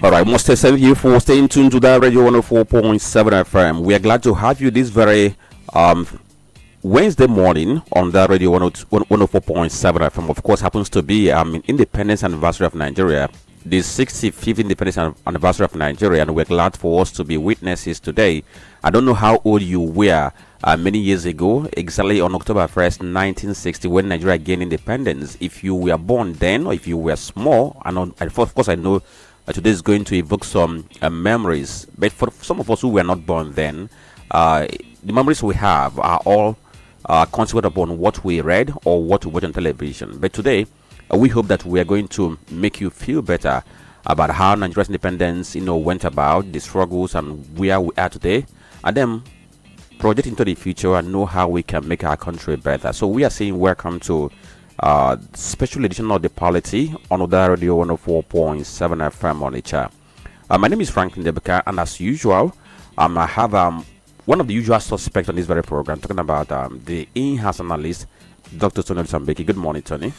I must thank you for staying tuned to that Radio 104.7 FM. We are glad to have you this very Wednesday morning on that Radio 104.7 FM. Of course, happens to be Independence Anniversary of Nigeria, the 65th Independence Anniversary of Nigeria, and we're glad for us to be witnesses today. I don't know how old you were many years ago, exactly on October 1st, 1960, when Nigeria gained independence. If you were born then, or if you were small, and of course I know today is going to evoke some memories, but for some of us who were not born then, the memories we have are all consequent upon what we read or what we watch on television. But today, we hope that we are going to make you feel better about how Nigeria's independence, went about, the struggles, and where we are today, and then project into the future and know how we can make our country better. So we are saying welcome to special edition of the POLITY on Udala Radio 104.7 FM Onitsha. My name is Franklin Ebuka, and as usual, I have one of the usual suspects on this very program, talking about the in-house analyst, Dr. Olisa Mbeki. Good morning, Tony.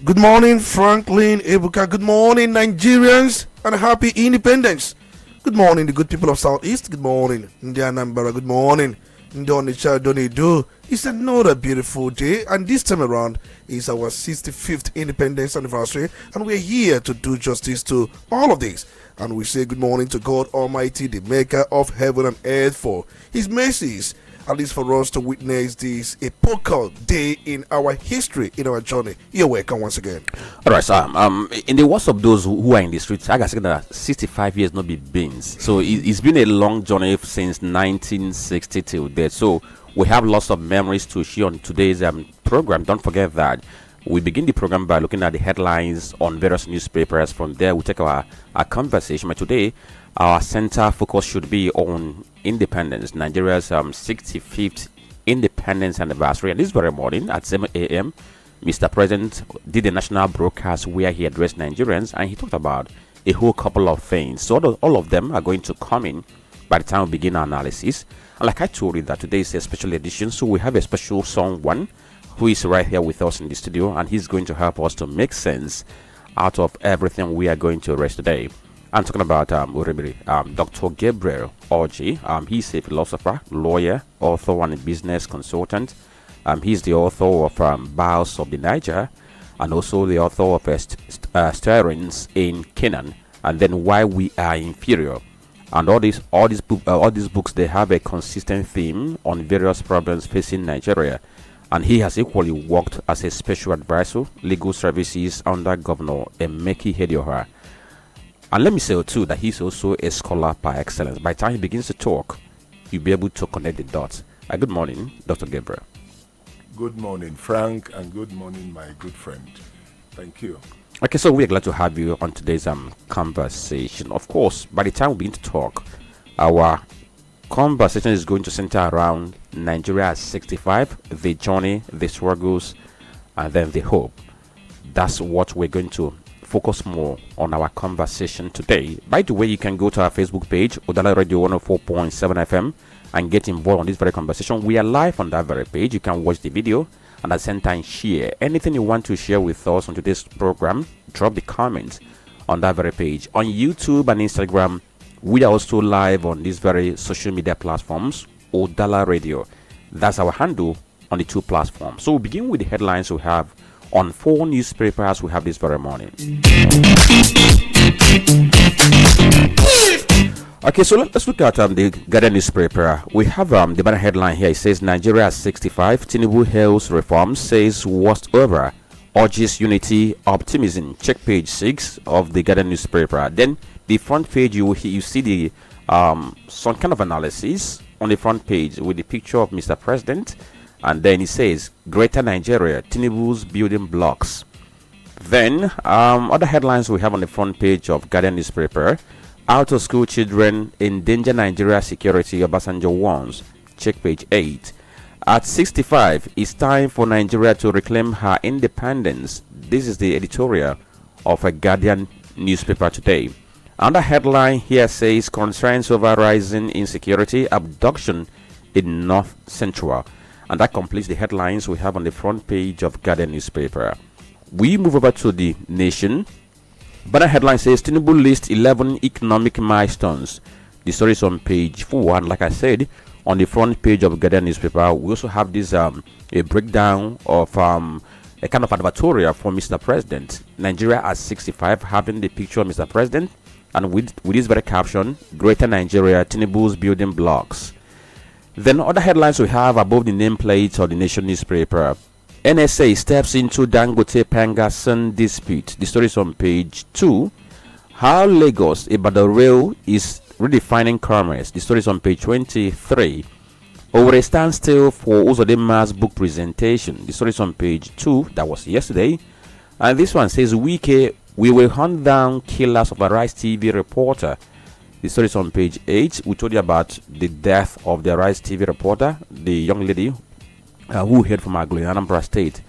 Good morning, Franklin Ebuka. Good morning, Nigerians, and happy independence. Good morning, the good people of Southeast. Good morning, Indianambra. Good morning, Onitsha. Donido. It's another beautiful day, and this time around is our 65th independence anniversary, and we're here to do justice to all of this. And we say good morning to God Almighty, the maker of heaven and earth, for his mercies, at least for us to witness this epochal day in our history, in our journey. You're welcome once again. All right, sir. In the words of those who are in the streets, I can say that 65 years not be beans. So it's been a long journey since 1960 till there. So we have lots of memories to share on today's program. Don't forget that we begin the program by looking at the headlines on various newspapers. From there, we take our conversation. But today, our center focus should be on independence, Nigeria's 65th independence anniversary. And this very morning at 7 a.m., Mr. President did a national broadcast where he addressed Nigerians, and he talked about a whole couple of things. So all of them are going to come in by the time we begin our analysis. And like I told you, that today is a special edition, so we have a special someone who is right here with us in the studio, and he's going to help us to make sense out of everything we are going to address today. I'm talking about ORIMILI, Dr. Gabriel Orji. He's a philosopher, lawyer, author, and business consultant. He's the author of Bowels of the Niger, and also the author of Stirrings in Canaan, and then Why We Are Inferior. And all these books, they have a consistent theme on various problems facing Nigeria. And he has equally worked as a special advisor, legal services under Governor Mbeki Hedioha. And let me say too that he's also a scholar par excellence. By the time he begins to talk, you'll be able to connect the dots. Good morning, Dr. Gabriel. Good morning, Frank, and good morning, my good friend. Thank you. Okay, so we're glad to have you on today's conversation. Of course, by the time we begin to talk, our conversation is going to center around Nigeria at 65, the journey, the struggles, and then the hope. That's what we're going to focus more on our conversation today. By the way, you can go to our Facebook page, Udala Radio 104.7 FM, and get involved on this very conversation. We are live on that very page. You can watch the video and at the same time share anything you want to share with us on today's program. Drop the comments on that very page. On YouTube and Instagram, we are also live on these very social media platforms, Udala Radio. That's our handle on the two platforms. So we'll begin with the headlines we have on 4 newspapers we have this very morning. Okay, so let's look at the Guardian newspaper. We have the banner headline here. It says Nigeria at 65, Tinubu hails reforms, says worst over, urges unity, optimism. Check page 6 of the Guardian newspaper. Then the front page, you see the some kind of analysis on the front page with the picture of Mr. President, and then it says Greater Nigeria, Tinubu's building blocks. Then other headlines we have on the front page of Guardian newspaper: out of school children endanger Nigeria security, Obasanjo warns. Check page 8. At 65, it's time for Nigeria to reclaim her independence. This is the editorial of a Guardian newspaper today. And the headline here says concerns over rising insecurity, abduction in North Central. And that completes the headlines we have on the front page of Guardian newspaper. We move over to the Nation. But the headline says Tinubu lists 11 economic milestones. The story is on page 4, and like I said, on the front page of Guardian newspaper, we also have this a breakdown of a kind of advertorial for Mr. President. Nigeria at 65, having the picture of Mr. President, and with this very caption, Greater Nigeria, Tinubu's building blocks. Then other headlines we have above the nameplate of the Nation newspaper. NSA steps into Dangote Pangason dispute. The story is on page 2. How Lagos Ibadan Rail is redefining commerce. The story is on page 23. Over a standstill for Uzodinma's book presentation. The story is on page 2. That was yesterday. And this one says, we will hunt down killers of a Rise TV reporter. The story is on page 8. We told you about the death of the Rise TV reporter, the young lady who hailed from Anambra State,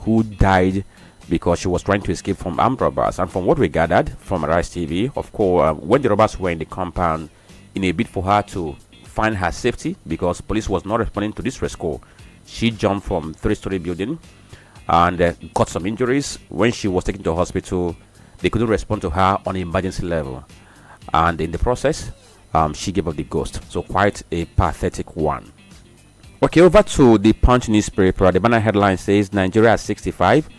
who died because she was trying to escape from armed robbers. And from what we gathered from Rise TV, of course, when the robbers were in the compound in a bid for her to find her safety, because police was not responding to this rescue, she jumped from 3-story building and got some injuries. When she was taken to hospital, they couldn't respond to her on emergency level, and in the process, she gave up the ghost. So quite a pathetic one. Okay, over to the Punch newspaper. The banner headline says Nigeria at 65.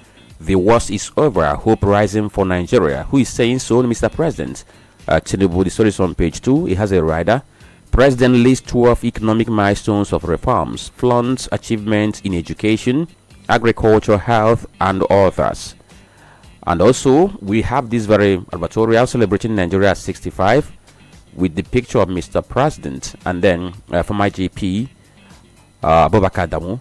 The worst is over. Hope rising for Nigeria. Who is saying so? Mr. President Tinubu. The story is on page 2. It has a rider. President lists 12 economic milestones of reforms, flaunts achievements in education, agriculture, health, and others. And also, we have this very advertorial celebrating Nigeria at 65 with the picture of Mr. President and then former GP Abubakar Adamu.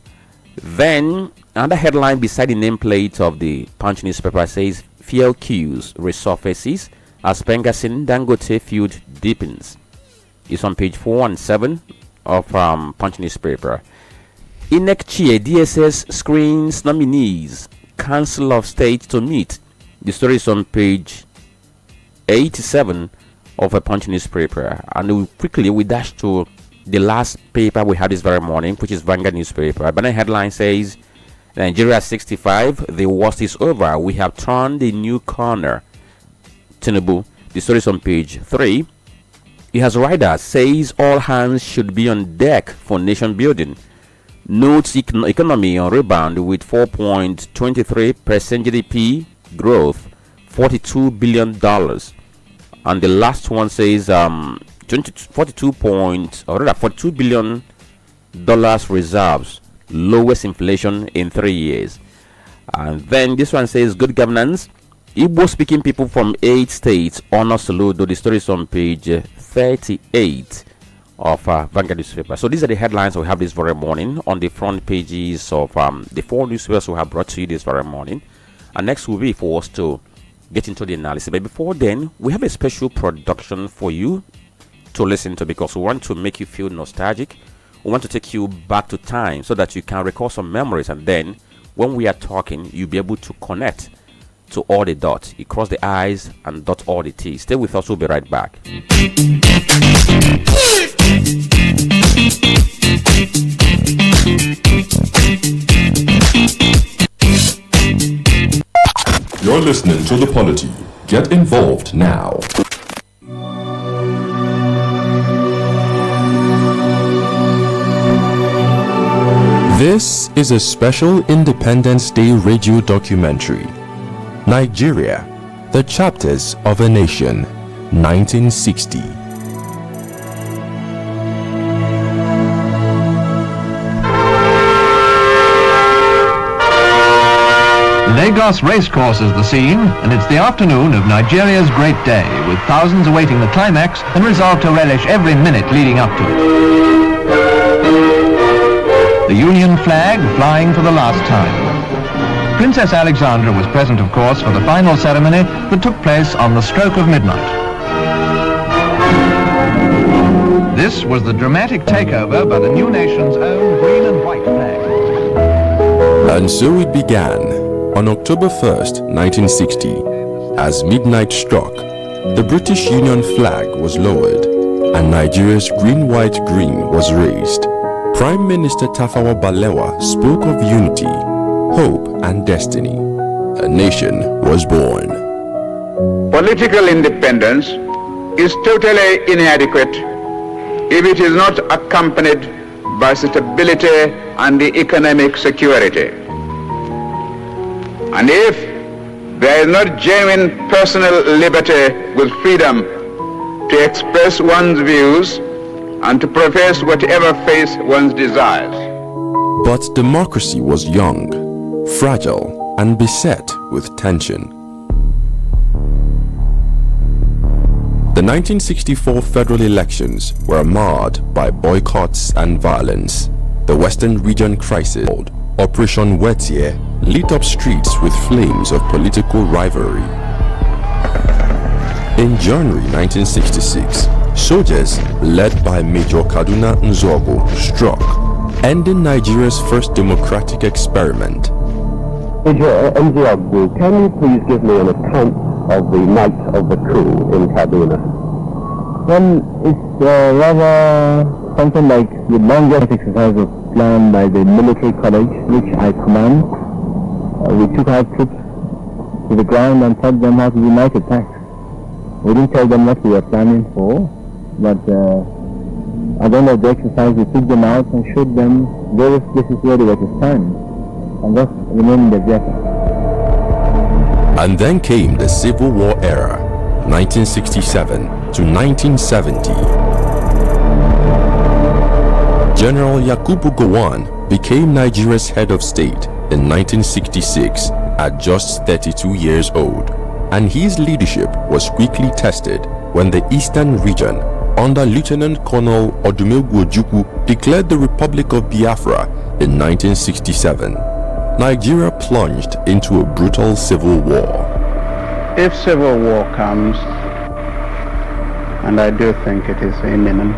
Then another headline beside the nameplate of the Punch newspaper says fuel queues resurfaces as Pengasin Dangote field deepens. It's on page 4 and 7 of Punch newspaper. INEC DSS screens nominees, Council of State to meet. The story is on page 87 of a Punch newspaper. And we dash to the last paper we had this very morning, which is Vanguard newspaper. But the headline says Nigeria 65, the worst is over. We have turned a new corner. Tinubu. The story is on page 3. He has rider says all hands should be on deck for nation building. Notes economy on rebound with 4.23% GDP growth, $42 billion. And the last one says $42 billion reserves, lowest inflation in 3 years. And then this one says good governance. Igbo speaking people from 8 states honor Soludo. The story is on page 38 of Vanguard newspaper. So these are the headlines we have this very morning on the front pages of the 4 newspapers we have brought to you this very morning. And next will be for us to get into the analysis. But before then, we have a special production for you to listen to, because we want to make you feel nostalgic. We want to take you back to time so that you can recall some memories, and then when we are talking, you'll be able to connect to all the dots. You cross the I's and dot all the T's. Stay with us, we'll be right back. You're listening to The Polity. Get involved now. This is a special Independence Day radio documentary. Nigeria, The Chapters of a Nation, 1960. Lagos Racecourse is the scene, and it's the afternoon of Nigeria's great day, with thousands awaiting the climax and resolved to relish every minute leading up to it. The Union flag flying for the last time. Princess Alexandra was present, of course, for the final ceremony that took place on the stroke of midnight. This was the dramatic takeover by the new nation's own green and white And so it began on October 1st, 1960. As midnight struck, the British Union flag was lowered and Nigeria's green-white-green was raised. Prime Minister Tafawa Balewa spoke of unity, hope and destiny. A nation was born. Political independence is totally inadequate if it is not accompanied by stability and the economic security. And if there is not genuine personal liberty with freedom to express one's views and to profess whatever faith one desires. But democracy was young, fragile, and beset with tension. The 1964 federal elections were marred by boycotts and violence. The Western region crisis, called Operation Wetie, lit up streets with flames of political rivalry. In January 1966, soldiers led by Major Kaduna Nzogo struck, ending Nigeria's first democratic experiment. Major Nzogo, can you please give me an account of the night of the coup in Kaduna? Well, it's rather something like the longest exercise was planned by the military college, which I command. We took our troops to the ground and taught them how to do night attacks. We didn't tell them what we were planning for, but at the end of the exercise we took them out and showed them various places where they were to stand, and thus remained in the theater. And then came the Civil War era, 1967 to 1970. General Yakubu Gowon became Nigeria's head of state in 1966 at just 32 years old, and his leadership was quickly tested when the Eastern region, under Lieutenant Colonel Odumegwu Ojukwu, declared the Republic of Biafra in 1967. Nigeria plunged into a brutal civil war. If civil war comes, and I do think it is imminent,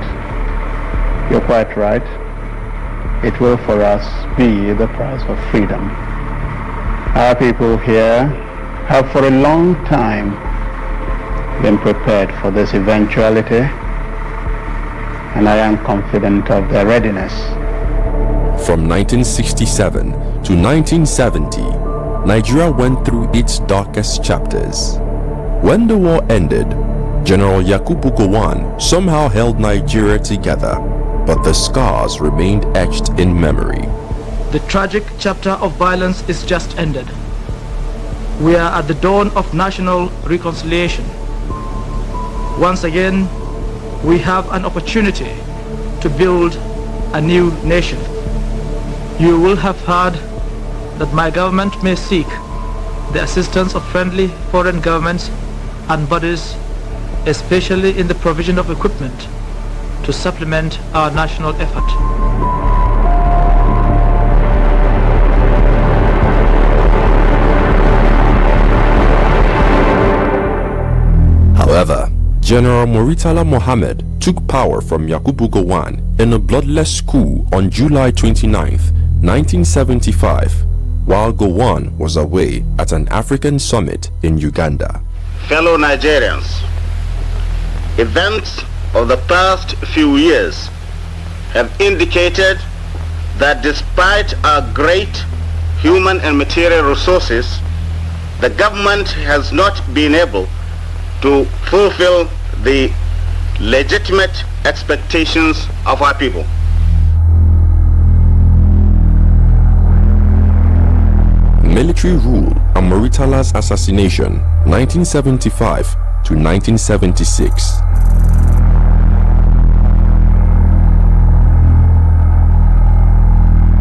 you're quite right, it will for us be the price of freedom. Our people here have for a long time been prepared for this eventuality, and I am confident of their readiness. From 1967 to 1970, Nigeria went through its darkest chapters. When the war ended, General Yakubu Gowon somehow held Nigeria together, but the scars remained etched in memory. The tragic chapter of violence is just ended. We are at the dawn of national reconciliation. Once again, we have an opportunity to build a new nation. You will have heard that my government may seek the assistance of friendly foreign governments and bodies, especially in the provision of equipment to supplement our national effort. However, General Muritala Mohammed took power from Yakubu Gowon in a bloodless coup on July 29, 1975, while Gowon was away at an African summit in Uganda. Fellow Nigerians, events of the past few years have indicated that despite our great human and material resources, the government has not been able to fulfill the legitimate expectations of our people. Military rule and Muritala's assassination, 1975 to 1976.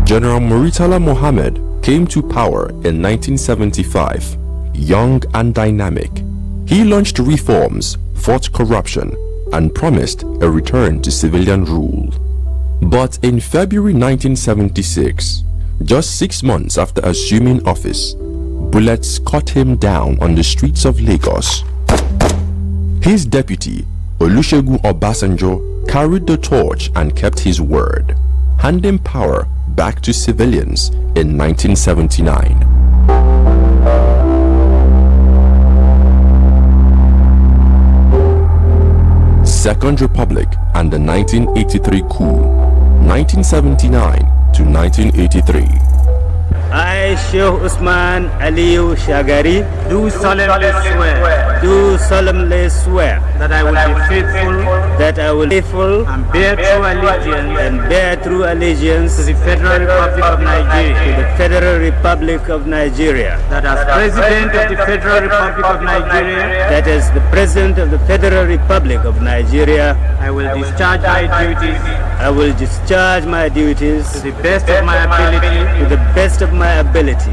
General Muritala Mohammed came to power in 1975, young and dynamic. He launched reforms, fought corruption, and promised a return to civilian rule. But in February 1976, just 6 months after assuming office, bullets cut him down on the streets of Lagos. His deputy, Olusegun Obasanjo, carried the torch and kept his word, handing power back to civilians in 1979. Second Republic and the 1983 coup, 1979 to 1983. I, Sheikh Usman Aliyu Shagari, Do solemnly swear that I will be faithful and bear true allegiance to the Federal Republic of Nigeria, that as President of the Federal Republic of Nigeria, that as the President of the Federal Republic of Nigeria, I will discharge my duties to the best of my ability,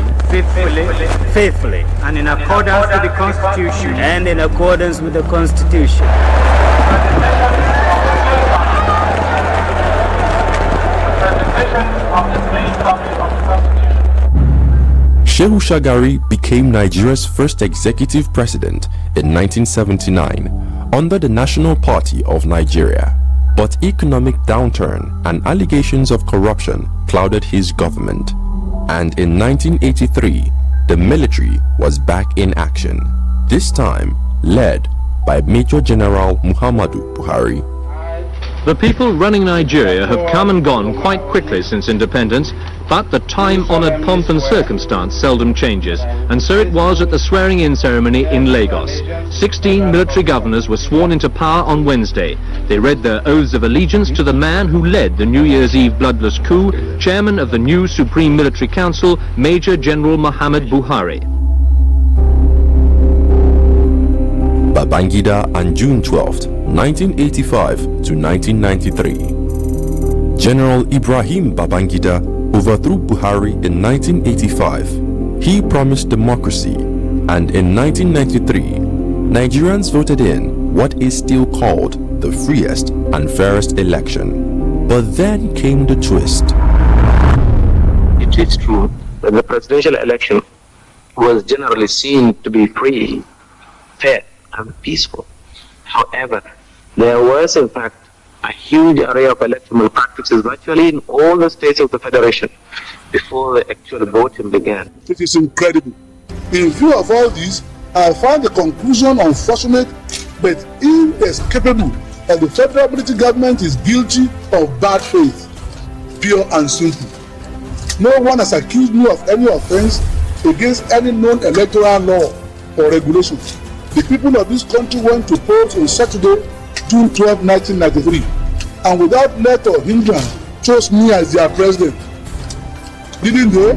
faithfully, and in accordance with the Constitution. Shehu Shagari became Nigeria's first executive president in 1979 under the National Party of Nigeria. But economic downturn and allegations of corruption clouded his government. And in 1983, the military was back in action, this time led by Major General Muhammadu Buhari. The people running Nigeria have come and gone quite quickly since independence, but the time-honored pomp and circumstance seldom changes, and so it was at the swearing-in ceremony in Lagos. 16 military governors were sworn into power on Wednesday. They read their oaths of allegiance to the man who led the New Year's Eve bloodless coup, chairman of the new Supreme Military Council, Major General Muhammad Buhari. Babangida on June 12, 1985 to 1993. General Ibrahim Babangida overthrew Buhari in 1985. He promised democracy, and in 1993, Nigerians voted in what is still called the freest and fairest election. But then came the twist. It is true that the presidential election was generally seen to be free, fair, and peaceful. However, there was in fact a huge array of electoral practices virtually in all the states of the Federation before the actual voting began. It is incredible. In view of all this, I find the conclusion unfortunate but inescapable that the federal military government is guilty of bad faith, pure and simple. No one has accused me of any offense against any known electoral law or regulation. The people of this country went to polls on Saturday, June 12, 1993, and without let or hindrance chose me as their president. Didn't they?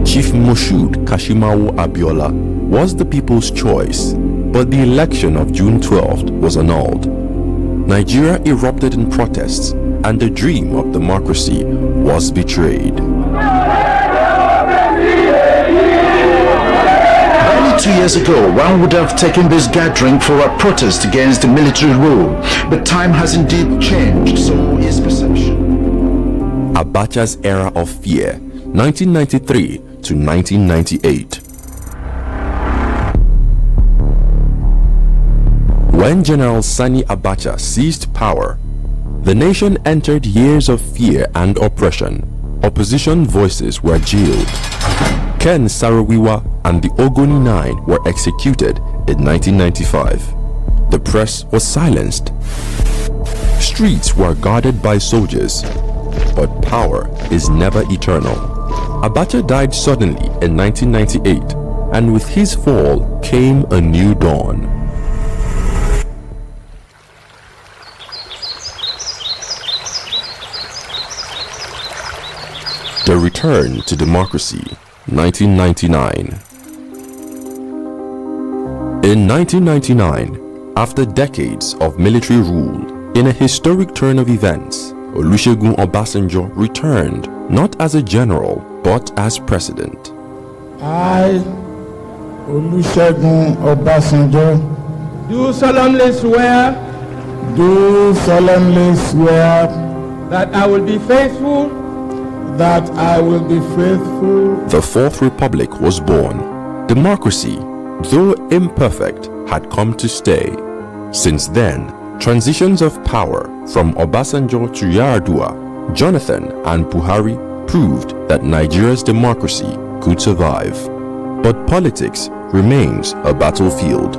Chief Moshood Kashimawo Abiola was the people's choice, but the election of June 12th was annulled. Nigeria erupted in protests, and the dream of democracy was betrayed. 2 years ago, one would have taken this gathering for a protest against the military rule, but time has indeed changed, so is perception. Abacha's era of fear, 1993 to 1998. When General Sani Abacha seized power, the nation entered years of fear and oppression. Opposition voices were jailed. Ken Saro-Wiwa and the Ogoni Nine were executed in 1995. The press was silenced. Streets were guarded by soldiers. But power is never eternal. Abacha died suddenly in 1998, and with his fall came a new dawn. The return to democracy, 1999. In 1999, after decades of military rule, in a historic turn of events, Olusegun Obasanjo returned not as a general but as president. I, Olusegun Obasanjo, do solemnly swear that I will be faithful. The Fourth Republic was born. Democracy, though imperfect, had come to stay. Since then, Transitions of power from Obasanjo to Yar'Adua, Jonathan and Buhari proved that Nigeria's democracy could survive. But politics remains a battlefield.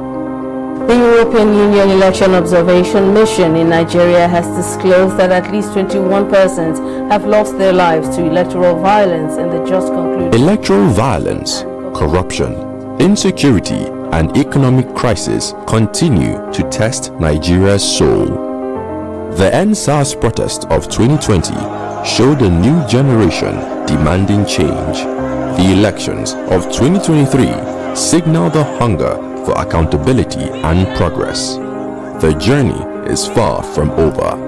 The European Union Election Observation Mission in Nigeria has disclosed that at least 21 persons have lost their lives to electoral violence in the just concluded. Electoral violence, corruption, insecurity, and economic crisis continue to test Nigeria's soul. The EndSARS protest of 2020 showed a new generation demanding change. The elections of 2023 signal the hunger for accountability and progress. The journey is far from over.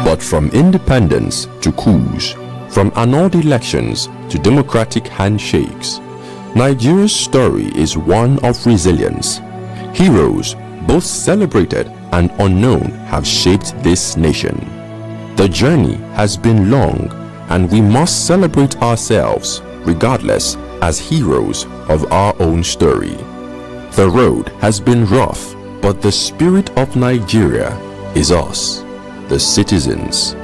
But from independence to coups, from annulled elections to democratic handshakes, Nigeria's story is one of resilience. Heroes, both celebrated and unknown, have shaped this nation. The journey has been long, and we must celebrate ourselves, regardless, as heroes of our own story. The road has been rough, but the spirit of Nigeria is us, the citizens.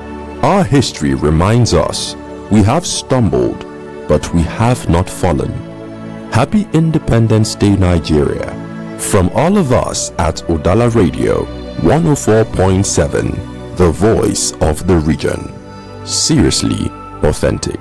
Our history reminds us we have stumbled, but we have not fallen. Happy Independence Day, Nigeria. From all of us at Udala Radio 104.7, the voice of the region. Seriously authentic.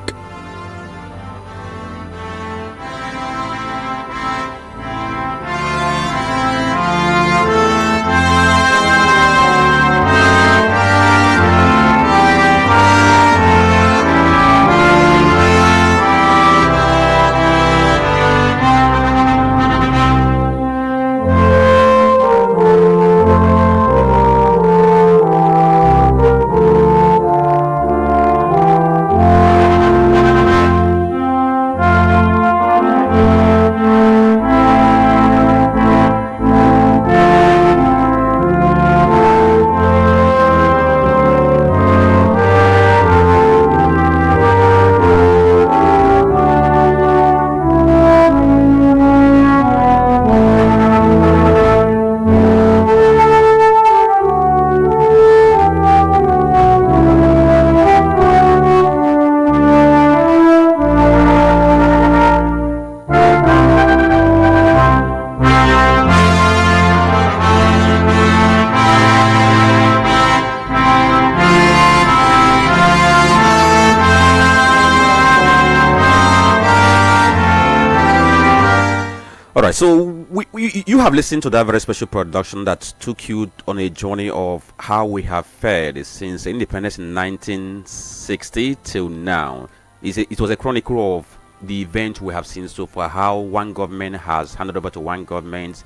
Alright, so you have listened to that very special production that took you on a journey of how we have fared since independence in 1960 till now. It was a chronicle of the event we have seen so far, how one government has handed over to one government,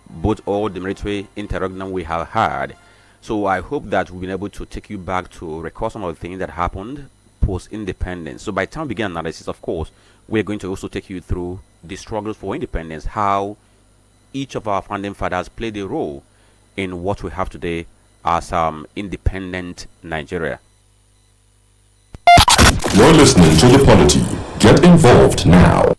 both all the military interregnum we have had. So I hope that we've been able to take you back to record some of the things that happened post-independence. So by the time we begin analysis, of course, we're going to also take you through the struggles for independence, how each of our founding fathers played a role in what we have today as independent Nigeria. You're listening to The Polity. Get involved now.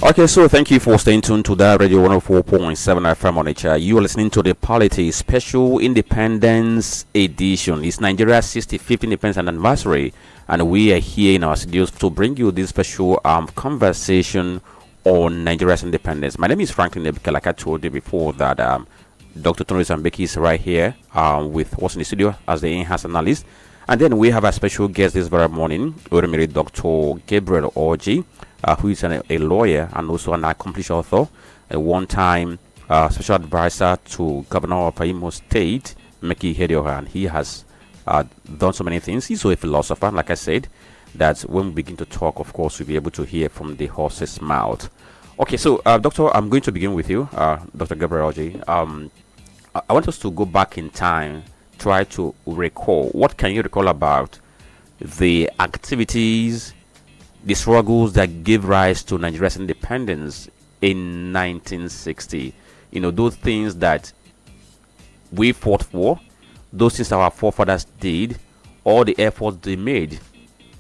Okay, so thank you for staying tuned to that Radio 104.7 FM Onitsha. You are listening to the Polity Special Independence Edition. It's Nigeria's 65th Independence Anniversary, and we are here in our studios to bring you this special conversation on Nigeria's independence. My name is Franklin Ebuka. Like I told you before, that Dr. Olisa Mbeki is right here with us in the studio as the in-house analyst. And then we have a special guest this very morning, ORIMILI Dr. Gabriel Orji, who is a lawyer and also an accomplished author, a one-time special advisor to Governor of Imo State, Meki Hedioha, and he has done so many things. He's also a philosopher, like I said, that when we begin to talk, of course, we'll be able to hear from the horse's mouth. Okay, so, Doctor, I'm going to begin with you, Dr. Gabriel Orji. I want us to go back in time, try to recall. What can you recall about the activities, the struggles that gave rise to Nigeria's independence in 1960. You know, those things that we fought for, those things our forefathers did, all the efforts they made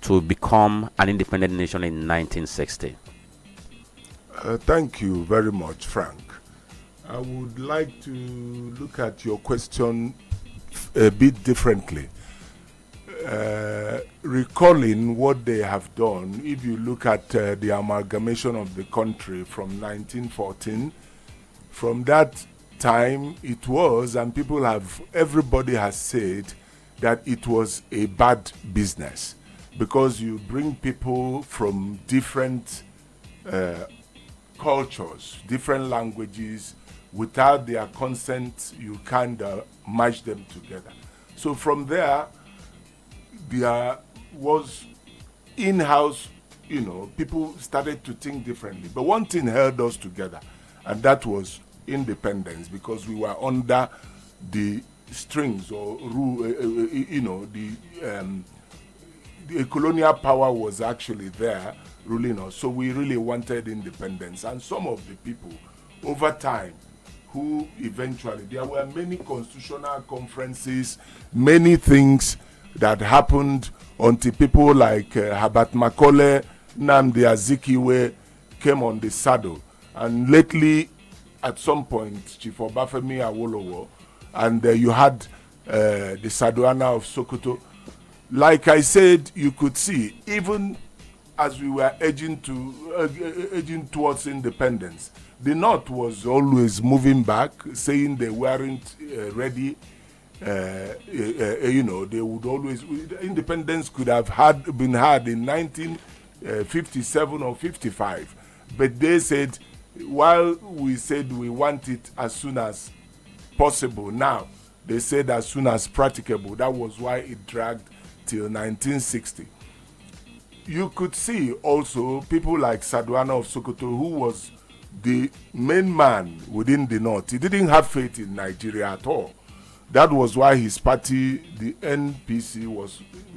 to become an independent nation in 1960. Thank you very much, Frank. I would like to look at your question a bit differently. Recalling what they have done, if you look at the amalgamation of the country from 1914, from that time it was, and everybody has said that it was a bad business, because you bring people from different cultures, different languages, without their consent, you can't match them together. So from there was in-house, people started to think differently. But one thing held us together, and that was independence, because we were under the strings or rule, the colonial power was actually there ruling us. So we really wanted independence. And some of the people over time who eventually, there were many constitutional conferences, many things that happened until people like Habat Makole, Nnamdi Azikiwe came on the saddle. And lately, at some point, Chief Obafemi Awolowo, and you had the Saduana of Sokoto. Like I said, you could see, even as we were edging towards independence, the North was always moving back, saying they weren't ready. They would always, independence could have been had in 1957 or 55, but they said, while we said we want it as soon as possible, now they said as soon as practicable. That was why it dragged till 1960. You could see also people like Saduana of Sokoto, who was the main man within the North. He didn't have faith in Nigeria at all. That was why his party, the NPC,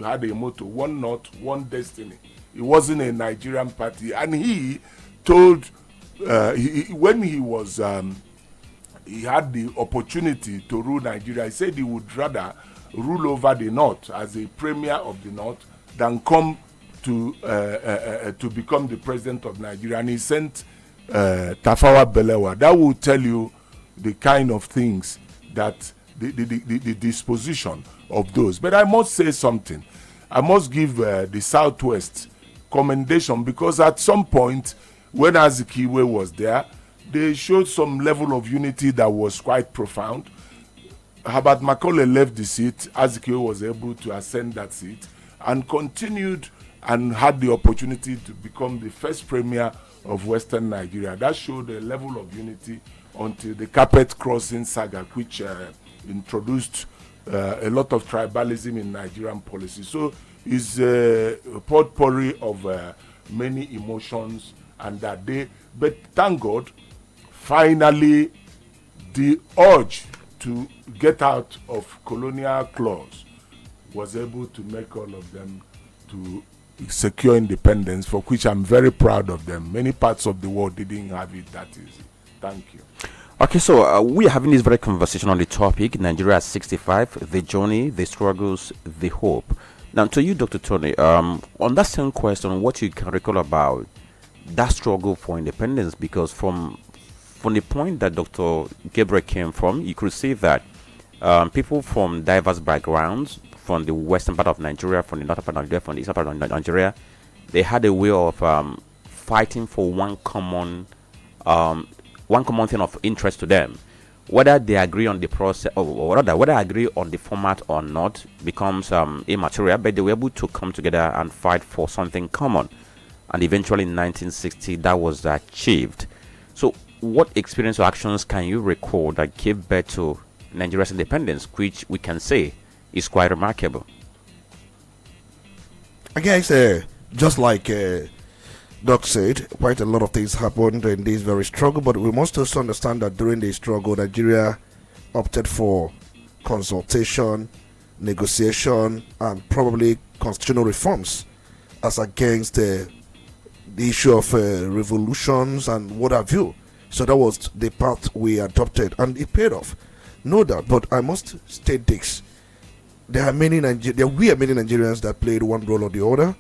had a motto: one North, one destiny. It wasn't a Nigerian party. And he told, when he was, he had the opportunity to rule Nigeria, he said he would rather rule over the North as a premier of the North than come to become the president of Nigeria. And he sent Tafawa Balewa. That will tell you the kind of things that the disposition of those. But I must say something. I must give the Southwest commendation, because at some point when Azikiwe was there, they showed some level of unity that was quite profound. Habat Makole left the seat. Azikiwe was able to ascend that seat and continued and had the opportunity to become the first premier of Western Nigeria. That showed a level of unity until the carpet crossing saga, which introduced a lot of tribalism in Nigerian policy. So it's a potpourri of many emotions and that day. But thank God, finally, the urge to get out of colonial clause was able to make all of them to secure independence, for which I'm very proud of them. Many parts of the world didn't have it that easy. Thank you. Okay, so we are having this very conversation on the topic, Nigeria at 65, the journey, the struggles, the hope. Now, to you, Dr. Tony, on that same question, what you can recall about that struggle for independence, because from the point that Dr. Gabriel came from, you could see that people from diverse backgrounds, from the western part of Nigeria, from the northern part of Nigeria, from the eastern part of Nigeria, they had a way of fighting for one common thing of interest to them. Whether they agree on the process, or rather, whether they agree on the format or not, becomes immaterial, but they were able to come together and fight for something common. And eventually in 1960, that was achieved. So what experience or actions can you recall that gave birth to Nigeria's independence, which we can say is quite remarkable? I guess, just like Doc said, quite a lot of things happened in this very struggle, but we must also understand that during the struggle, Nigeria opted for consultation, negotiation, and probably constitutional reforms as against the issue of revolutions and what have you. So that was the path we adopted, and it paid off, no doubt. But I must state this: we are many Nigerians that played one role or the other.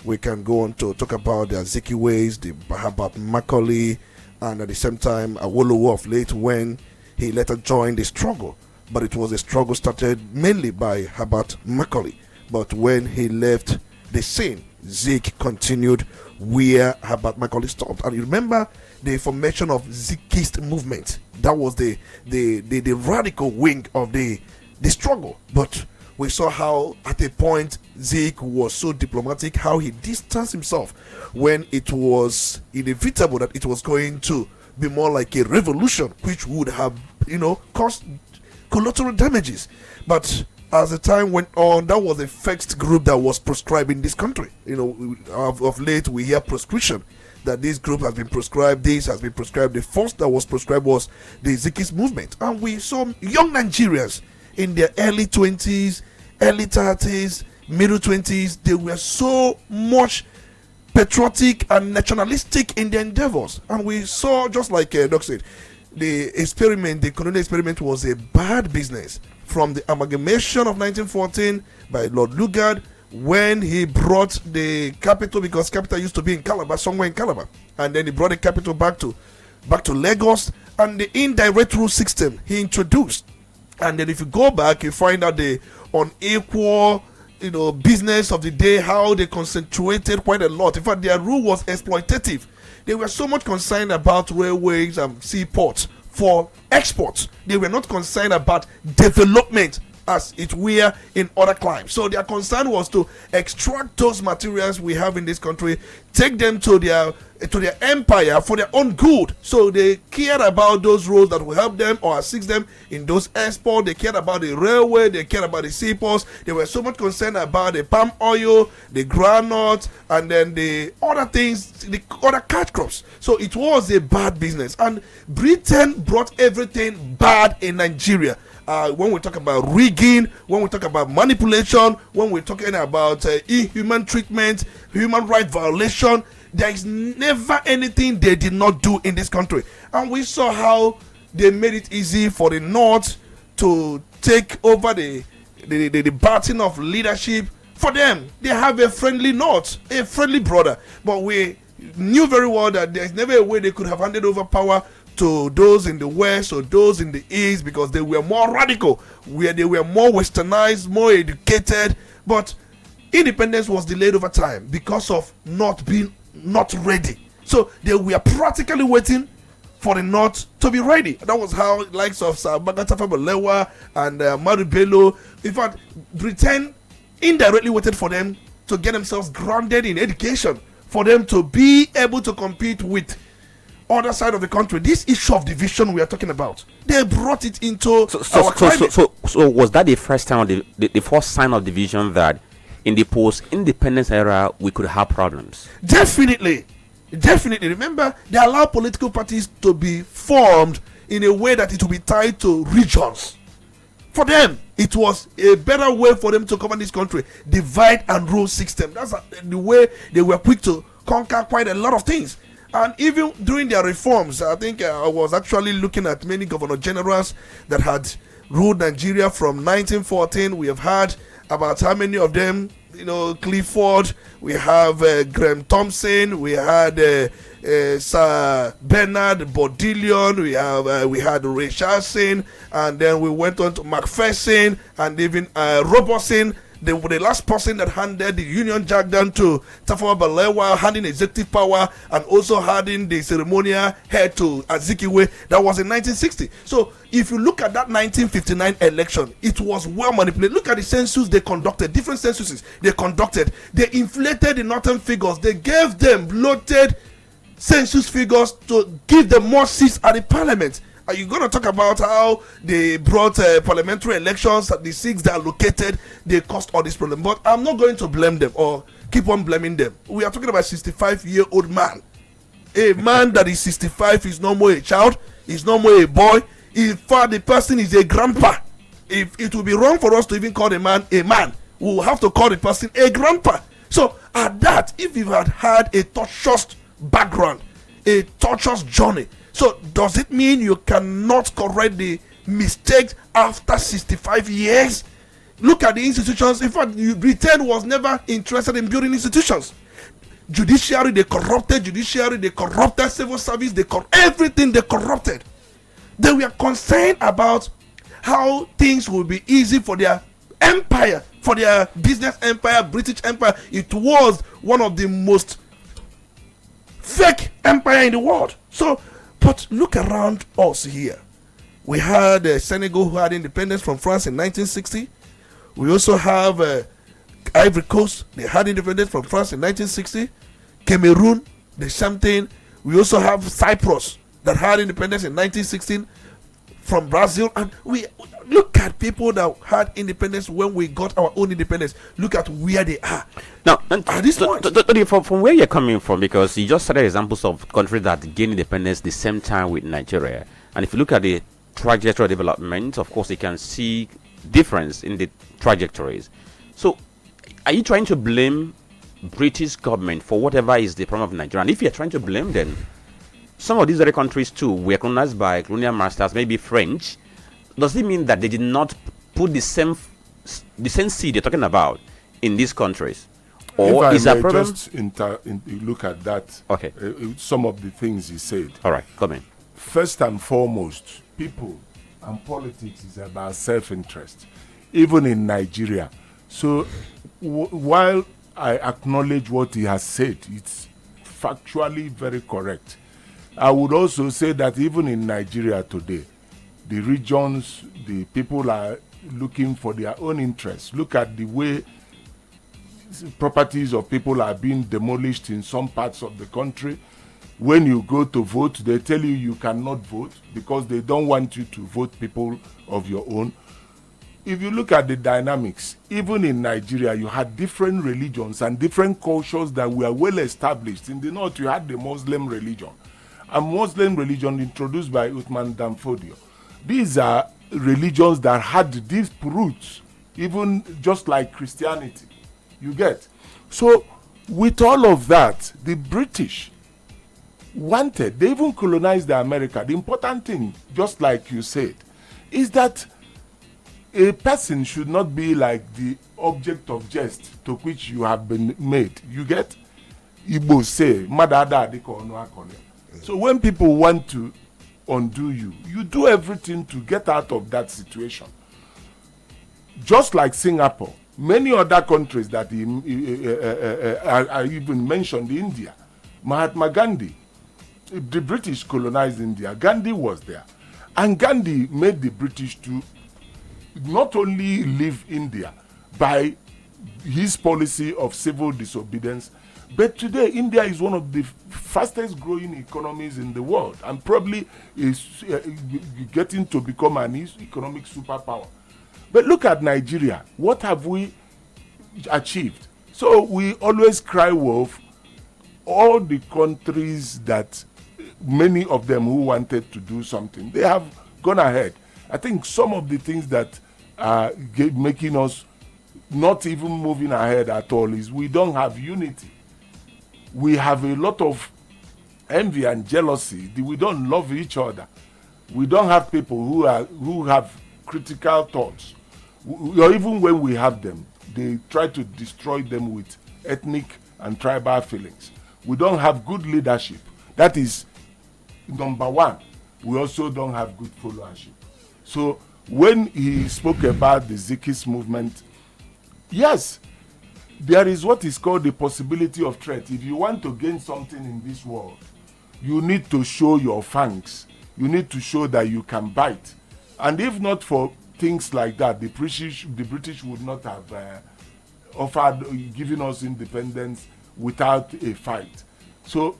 We can go on to talk about the Azikiwes, the Herbert Macaulay, and at the same time Awolowo of late, when he later joined the struggle. But it was a struggle started mainly by Herbert Macaulay. But when he left the scene, Zik continued where Herbert Macaulay stopped. And you remember the formation of Zikist movement. That was the radical wing of the struggle. But we saw how at a point Zik was so diplomatic, how he distanced himself when it was inevitable that it was going to be more like a revolution, which would have, caused collateral damages. But as the time went on, that was the first group that was proscribed in this country. Of late we hear proscription, that this group has been proscribed, this has been proscribed. The first that was proscribed was the Zikist movement. And we saw young Nigerians in their early 20s, early 30s, middle 20s. They were so much patriotic and nationalistic in their endeavors. And we saw, just like Doc said, the colonial experiment was a bad business. From the amalgamation of 1914 by Lord Lugard, when he brought the capital, because capital used to be in Calabar, somewhere in Calabar, and then he brought the capital back to Lagos, and the indirect rule system he introduced. And then if you go back, you find out the unequal business of the day, how they concentrated quite a lot. In fact, their rule was exploitative. They were so much concerned about railways and seaports for exports. They were not concerned about development as it were in other climes. So their concern was to extract those materials we have in this country, take them to their empire for their own good. So they cared about those roads that will help them or assist them in those exports. They cared about the railway, they cared about the seaports. They were so much concerned about the palm oil, the groundnut, and then the other things, the other cash crops. So it was a bad business, and Britain brought everything bad in Nigeria. When we talk about rigging, when we talk about manipulation, when we're talking about inhuman treatment, human rights violation, there is never anything they did not do in this country. And we saw how they made it easy for the North to take over the baton of leadership. For them, they have a friendly North, a friendly brother. But we knew very well that there's never a way they could have handed over power to those in the West or those in the East, because they were more radical, where they were more westernized, more educated. But independence was delayed over time because of not ready. So they were practically waiting for the North to be ready. That was how likes of Bagata Balewa and Madu Bello, in fact, Britain indirectly waited for them to get themselves grounded in education, for them to be able to compete with other side of the country. This issue of division we are talking about, they brought it into our climate. So was that the first time, the first sign of division, that in the post-independence era we could have problems? Definitely. Remember, they allow political parties to be formed in a way that it will be tied to regions. For them, it was a better way for them to govern this country. Divide and rule system. That's the way they were quick to conquer quite a lot of things. And even during their reforms, I think I was actually looking at many governor generals that had ruled Nigeria from 1914. We have had about how many of them? Clifford, we have Graham Thompson, we had Sir Bernard Bodillion, we had Richardson, and then we went on to Macpherson, and even Robertson. The last person that handed the Union Jack down to Tafawa Balewa, handing executive power and also handing the ceremonial head to Azikiwe, that was in 1960. So if you look at that 1959 election, it was well manipulated. Look at the census they conducted, different censuses they conducted. They inflated the northern figures. They gave them bloated census figures to give them more seats at the parliament. Are you going to talk about how they brought parliamentary elections, the seats that are located, they caused all this problem? But I'm not going to blame them or keep on blaming them. We are talking about a 65-year-old man. A man that is 65 is no more a child, is no more a boy. In fact, the person is a grandpa. If it would be wrong for us to even call a man, we will have to call the person a grandpa. So at that, if you had had a tortuous background, a torturous journey. So does it mean you cannot correct the mistakes after 65 years? Look at the institutions. In fact, Britain was never interested in building institutions. Judiciary, they corrupted civil service, everything they corrupted. They were concerned about how things will be easy for their empire, for their business empire, British Empire. It was one of the most fake empire in the world. So, but look around us here. We had Senegal, who had independence from France in 1960. We also have Ivory Coast. They had independence from France in 1960. Cameroon, the same thing. We also have Cyprus that had independence in 1916 from Brazil. And we look at people that had independence when we got our own independence. Look at where they are. Now, at this point, from where you're coming from, because you just cited examples of countries that gained independence the same time with Nigeria. And if you look at the trajectory of development, of course, you can see difference in the trajectories. So, are you trying to blame British government for whatever is the problem of Nigeria? And if you're trying to blame them, some of these other countries too were colonized by colonial masters, maybe French. Does it mean that they did not put the same seed you're talking about in these countries? Or is that problem? Just look at that. Okay. Some of the things he said. All right, come in. First and foremost, people and politics is about self-interest, even in Nigeria. So while I acknowledge what he has said, it's factually very correct. I would also say that even in Nigeria today, the regions, the people are looking for their own interests. Look at the way properties of people are being demolished in some parts of the country. When you go to vote, they tell you you cannot vote because they don't want you to vote people of your own. If you look at the dynamics, even in Nigeria, you had different religions and different cultures that were well established. In the north, you had the Muslim religion. A Muslim religion introduced by Uthman Danfodio. These are religions that had deep roots, even just like Christianity. You get? So, with all of that, the British wanted, they even colonized America. The important thing, just like you said, is that a person should not be like the object of jest to which you have been made. You get? Igbo say, madada adiko ono akole. So when people want to undo you, you do everything to get out of that situation. Just like Singapore, many other countries that I even mentioned, India, Mahatma Gandhi, the British colonized India. Gandhi was there. And Gandhi made the British to not only leave India by his policy of civil disobedience, but today India is one of the fastest growing economies in the world and probably is getting to become an economic superpower. But look at Nigeria. What have we achieved? So we always cry wolf. All the countries that many of them who wanted to do something, they have gone ahead. I think some of the things that are making us not even moving ahead at all is we don't have unity. We have a lot of envy and jealousy. We don't love each other. We don't have people who have critical thoughts. Or even when we have them, they try to destroy them with ethnic and tribal feelings. We don't have good leadership. That is number one. We also don't have good followership. So when he spoke about the Zikis movement, yes, there is what is called the possibility of threat. If you want to gain something in this world, you need to show your fangs. You need to show that you can bite. And if not for things like that, the British would not have given us independence without a fight. So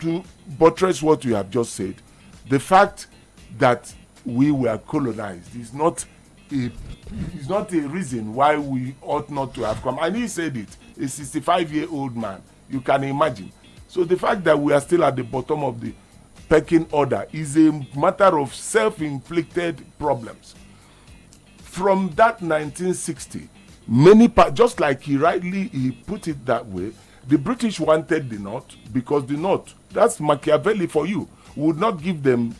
to buttress what you have just said, the fact that we were colonized is not a reason why we ought not to have come. And he said it, a 65-year-old man, you can imagine. So the fact that we are still at the bottom of the pecking order is a matter of self-inflicted problems. From that 1960, just like he put it that way, The British wanted the North because the North, that's Machiavelli for you, would not give them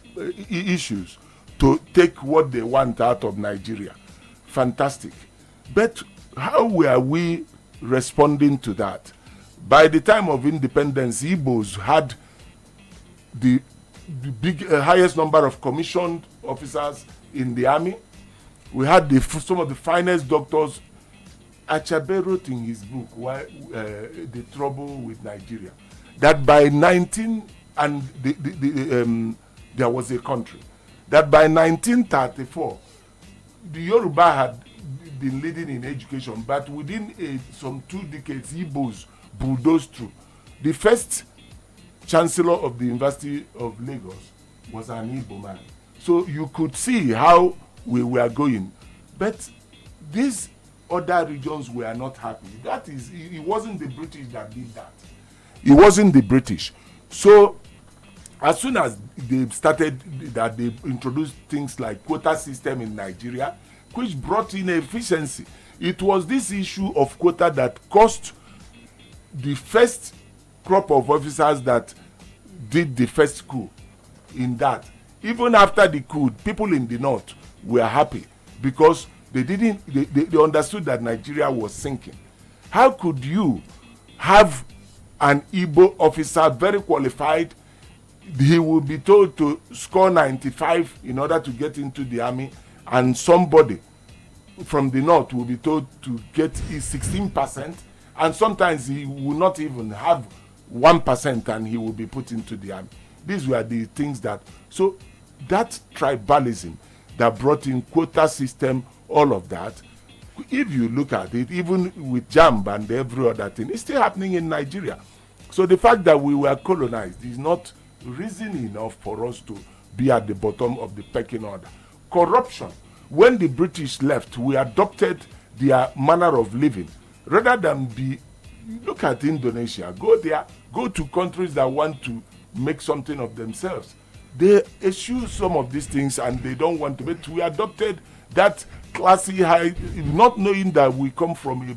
issues to take what they want out of Nigeria. Fantastic. But how were we responding to that? By the time of independence, Igbos had the highest number of commissioned officers in the army. We had some of the finest doctors. Achabe wrote in his book, The Trouble with Nigeria, that by there was a country, that by 1934, the Yoruba had been leading in education, but within some 2 decades, Igbos bulldozed through. The first chancellor of the University of Lagos was an Igbo man. So you could see how we were going. But these other regions were not happy. That is, it wasn't the British that did that. It wasn't the British. So as soon as they started, that they introduced things like quota system in Nigeria, which brought in efficiency. It was this issue of quota that cost the first crop of officers that did the first coup in that. Even after the coup, people in the north were happy because they understood that Nigeria was sinking. How could you have an Igbo officer, very qualified, he will be told to score 95 in order to get into the army, and somebody from the north will be told to get 16%, and sometimes he will not even have 1% and he will be put into the army. These were the things that, so that tribalism that brought in quota system, all of that, if you look at it, even with JAMB and every other thing, it's still happening in Nigeria. So the fact that we were colonized is not reason enough for us to be at the bottom of the pecking order. Corruption. When the British left, we adopted their manner of living. Rather than look at Indonesia, go there, go to countries that want to make something of themselves. They eschew some of these things and they don't want to, but we adopted that classy high, not knowing that we come from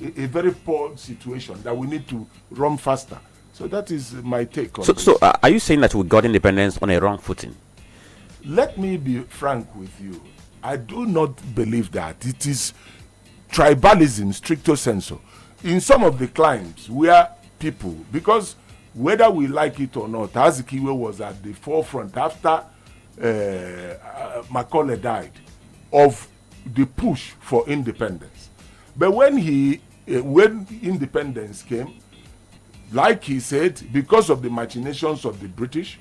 a very poor situation, that we need to run faster. So that is my take on this. So are you saying that we got independence on a wrong footing? Let me be frank with you. I do not believe that. It is tribalism, stricto sensu. In some of the climes where people, because whether we like it or not, Azikiwe was at the forefront after Macaulay died of the push for independence. But when independence came, like he said, because of the machinations of the British,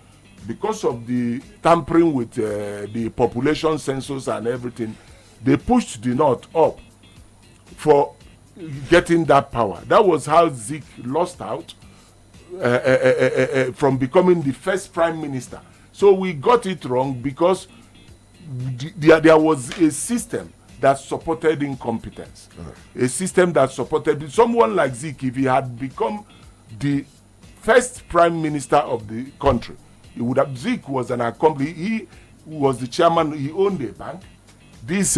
because of the tampering with the population census and everything, they pushed the North up for getting that power. That was how Zik lost out from becoming the first prime minister. So we got it wrong because there was a system that supported incompetence. A system that supported someone like Zik. If he had become the first prime minister of the country, he would have. Zik was an accomplice. He was the chairman. He owned a bank. This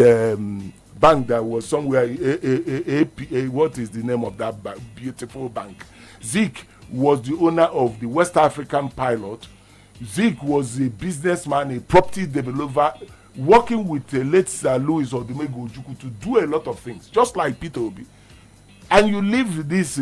bank that was somewhere. What is the name of that bank? Beautiful bank. Zik was the owner of the West African Pilot. Zik was a businessman, a property developer, working with the late Sir Louis Odumegwu Ojukwu to do a lot of things, just like Peter Obi. And you leave this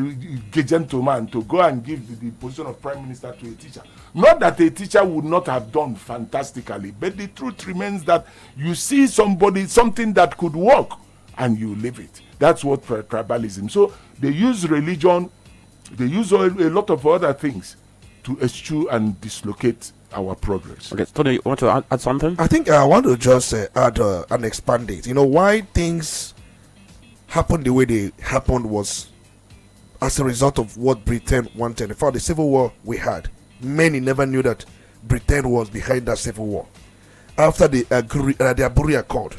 gentleman to go and give the position of prime minister to a teacher. Not that a teacher would not have done fantastically, but the truth remains that you see something that could work, and you leave it. That's what tribalism. So they use religion, they use a lot of other things to eschew and dislocate our progress. Okay, Tony, you want to add something? I think I want to just add and expand it. You know, why things happened the way they happened was as a result of what Britain wanted. In fact, the civil war we had, many never knew that Britain was behind that civil war. After the Aburi Accord,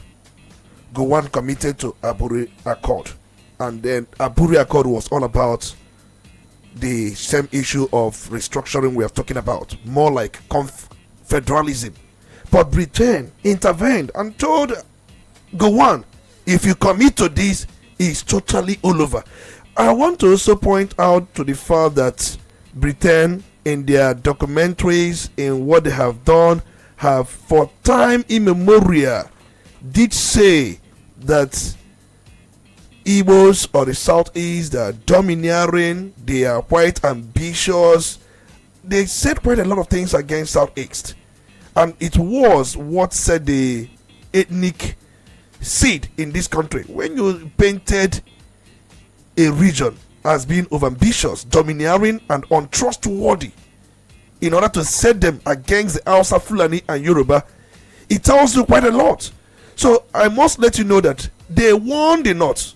Gowon committed to Aburi Accord, and then Aburi Accord was all about the same issue of restructuring we are talking about, more like federalism. But Britain intervened and told Gowon, if you commit to this, it's totally all over. I want to also point out to the fact that Britain, in their documentaries, in what they have done, have for time immemorial did say that Igbos or the Southeast are domineering, they are quite ambitious. They said quite a lot of things against Southeast. And it was what set the ethnic seed in this country. When you painted a region as being overambitious, domineering, and untrustworthy in order to set them against the Hausa, Fulani, and Yoruba, it tells you quite a lot. So I must let you know that they warned the North,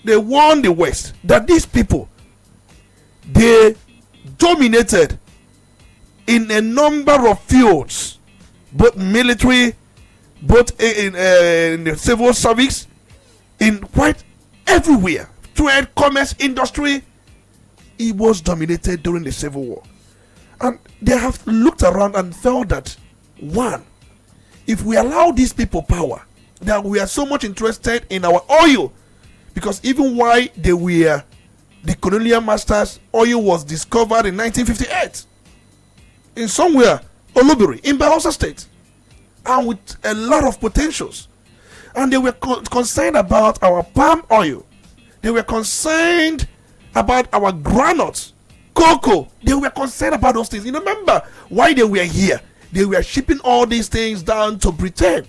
they warned the West, that these people, they dominated in a number of fields, both military, both in the civil service, in quite everywhere. Trade, commerce, industry, it was dominated during the Civil War. And they have looked around and felt that, one, if we allow these people power, that we are so much interested in our oil, because even while they were the colonial masters, oil was discovered in 1958 in somewhere, Olubiri, in Bayelsa State, and with a lot of potentials. And they were concerned about our palm oil. They were concerned about our granules, cocoa. They were concerned about those things. You remember why they were here? They were shipping all these things down to Britain.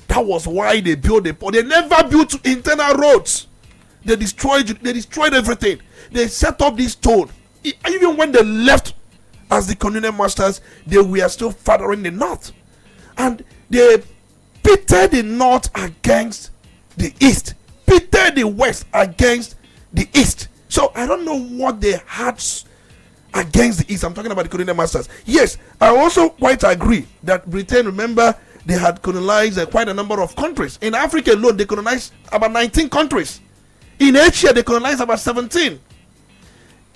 That was why they built the port. They never built internal roads. They destroyed everything. They set up this stone. Even when they left as the colonial masters, they were still furthering the North. And they pitted the North against the East, pitted the West against the East. So I don't know what they had against the East. I'm talking about the colonial masters. Yes, I also quite agree that Britain, remember, they had colonized quite a number of countries. In Africa alone, they colonized about 19 countries. In Asia, they colonized about 17.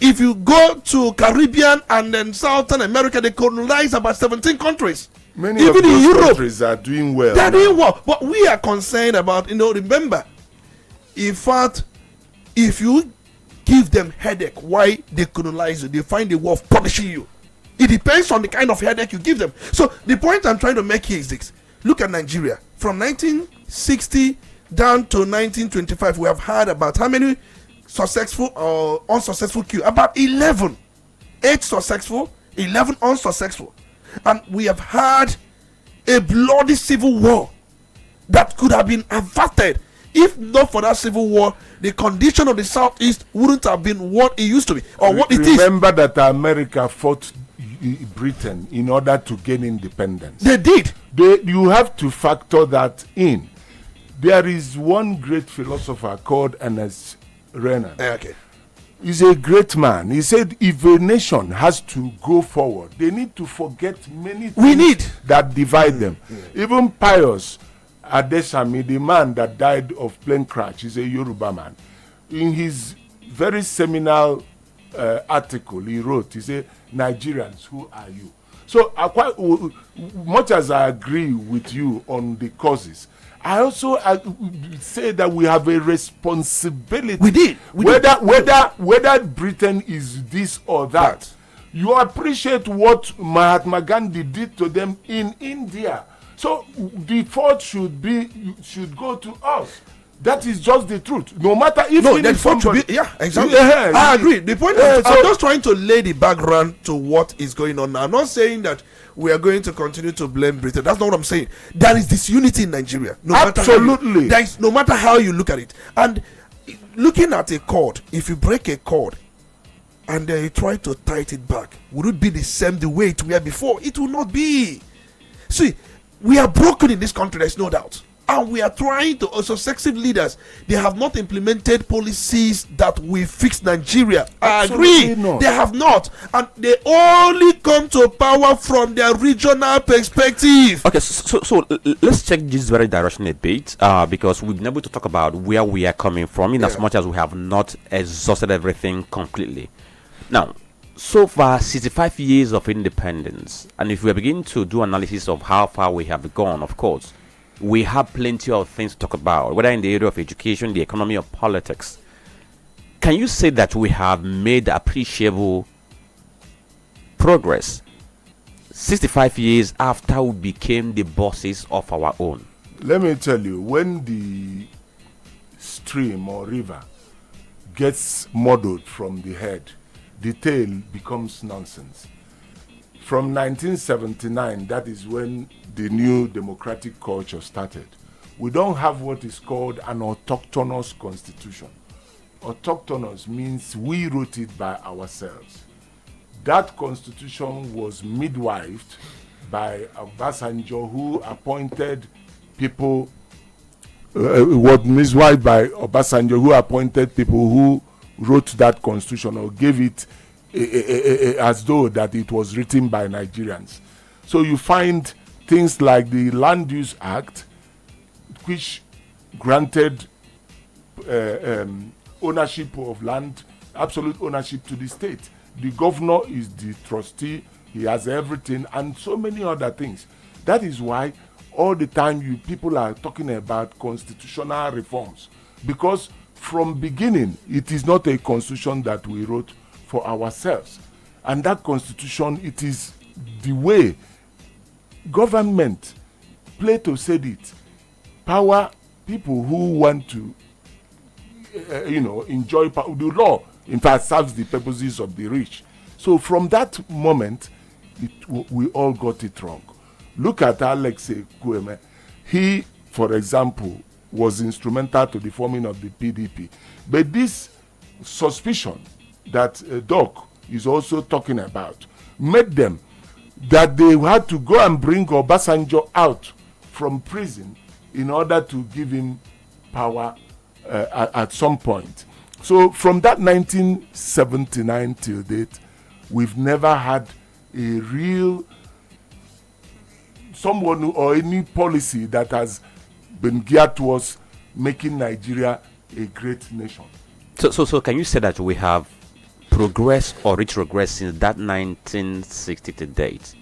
If you go to Caribbean and then Southern America, they colonized about 17 countries. Many even of those in Europe, countries are doing well. They're doing well. But we are concerned about, remember, in fact, if you give them headache, why they colonize you, they find a way of punishing you. It depends on the kind of headache you give them. So the point I'm trying to make here is this. Look at Nigeria. From 1960 down to 1925, we have had about how many successful or unsuccessful coup? About 11. 8 successful, 11 unsuccessful. And we have had a bloody civil war that could have been averted. If not for that civil war, the condition of the Southeast wouldn't have been what it used to be, or what it is. Remember that America fought Britain in order to gain independence. They did. You have to factor that in. There is one great philosopher called Ernest Renan. Okay. He's a great man. He said if a nation has to go forward, they need to forget many things that divide them. Even Pius Adesami, the man that died of plane crash, is a Yoruba man. In his very seminal article he wrote, he said, Nigerians, who are you? So much as I agree with you on the causes, I also say that we have a responsibility. We did. Whether Britain is this or that. Right. You appreciate what Mahatma Gandhi did to them in India. So the fault should go to us. That is just the truth. No matter if that fault should be. Yeah, exactly. Yeah, I agree. The point is, I'm just trying to lay the background to what is going on now. I'm not saying that we are going to continue to blame Britain. That's not what I'm saying. There is disunity in Nigeria. Absolutely. No matter how you look at it. And looking at a cord, if you break a cord and then you try to tighten it back, would it be the same the way it were before? It will not be. See, we are broken in this country, there's no doubt. And we are trying to, successive leaders, they have not implemented policies that will fix Nigeria. I agree. They have not. And they only come to power from their regional perspective. Okay, so let's check this very direction a bit, because we've been able to talk about where we are coming from, in as much as we have not exhausted everything completely. Now, so far, 65 years of independence, and if we begin to do analysis of how far we have gone, of course, we have plenty of things to talk about, whether in the area of education, the economy, or politics. can you say that we have made appreciable progress 65 years after we became the bosses of our own? Let me tell you, when the stream or river gets muddled from the head, the tail becomes nonsense. From 1979, that is when the new democratic culture started. We don't have what is called an autochthonous constitution. Autochthonous means we wrote it by ourselves. That constitution was midwifed by Obasanjo, who appointed people, what midwifed by Obasanjo, who appointed people who wrote that constitution or gave it as though that it was written by Nigerians. So you find things like the Land Use Act, which granted ownership of land, absolute ownership to the state. The governor is the trustee, he has everything, and so many other things. That is why all the time people are talking about constitutional reforms, because from beginning it is not a constitution that we wrote for ourselves. And that constitution, it is the way government, Plato said it, power, people who want to enjoy power, the law in fact serves the purposes of the rich. So from that moment we all got it wrong. Look at Alex Kweme. He, for example, was instrumental to the forming of the PDP. But this suspicion that Doc is also talking about made them that they had to go and bring Obasanjo out from prison in order to give him power at some point. So from that 1979 till date, we've never had a real someone or any policy that has been geared towards making Nigeria a great nation. So can you say that we have progressed or retrogressed since that 1960 to date?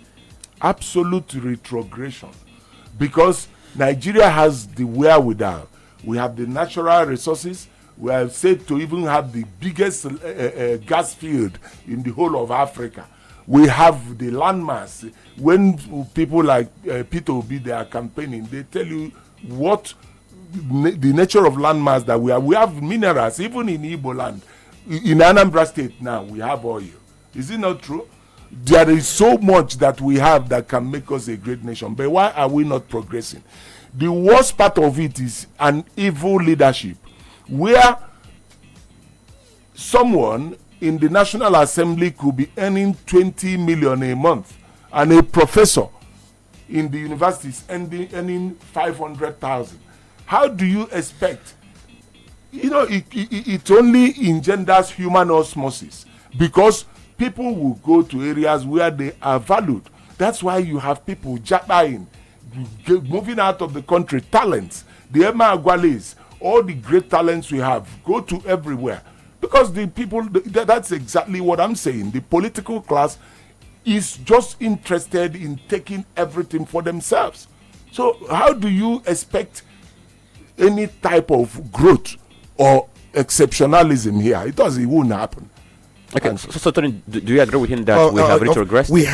Absolute retrogression, because Nigeria has the wherewithal. We have the natural resources. We are said to even have the biggest gas field in the whole of Africa. We have the landmass. When people like Peter Obi, they are campaigning, they tell you what the nature of landmass that we have. We have minerals, even in Igbo land. In Anambra State now, we have oil. Is it not true? There is so much that we have that can make us a great nation. But why are we not progressing? The worst part of it is an evil leadership, where someone in the National Assembly could be earning 20 million a month, and a professor in the universities earning 500,000. How do you expect? It only engenders human osmosis, because people will go to areas where they are valued. That's why you have people jackpotting, moving out of the country, talents. The Emma Agwales, all the great talents we have, go to everywhere. Because the people, that's exactly what I'm saying. The political class is just interested in taking everything for themselves. So how do you expect any type of growth or exceptionalism here? It won't happen. Okay, so Tony, do you agree with him that we have retrogressed? We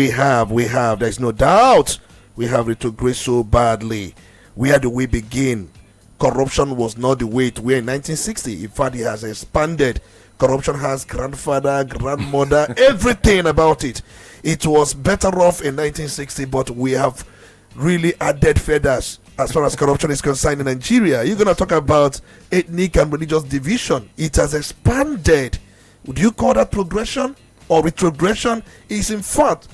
have. There's no doubt. We have retrogressed so badly. Where do we begin? Corruption was not the way it were in 1960. In fact, it has expanded. Corruption has grandfather, grandmother, everything about it. It was better off in 1960, but we have really added feathers as far as corruption is concerned in Nigeria. You're going to talk about ethnic and religious division. It has expanded. Would you call that progression or retrogression? Is in fact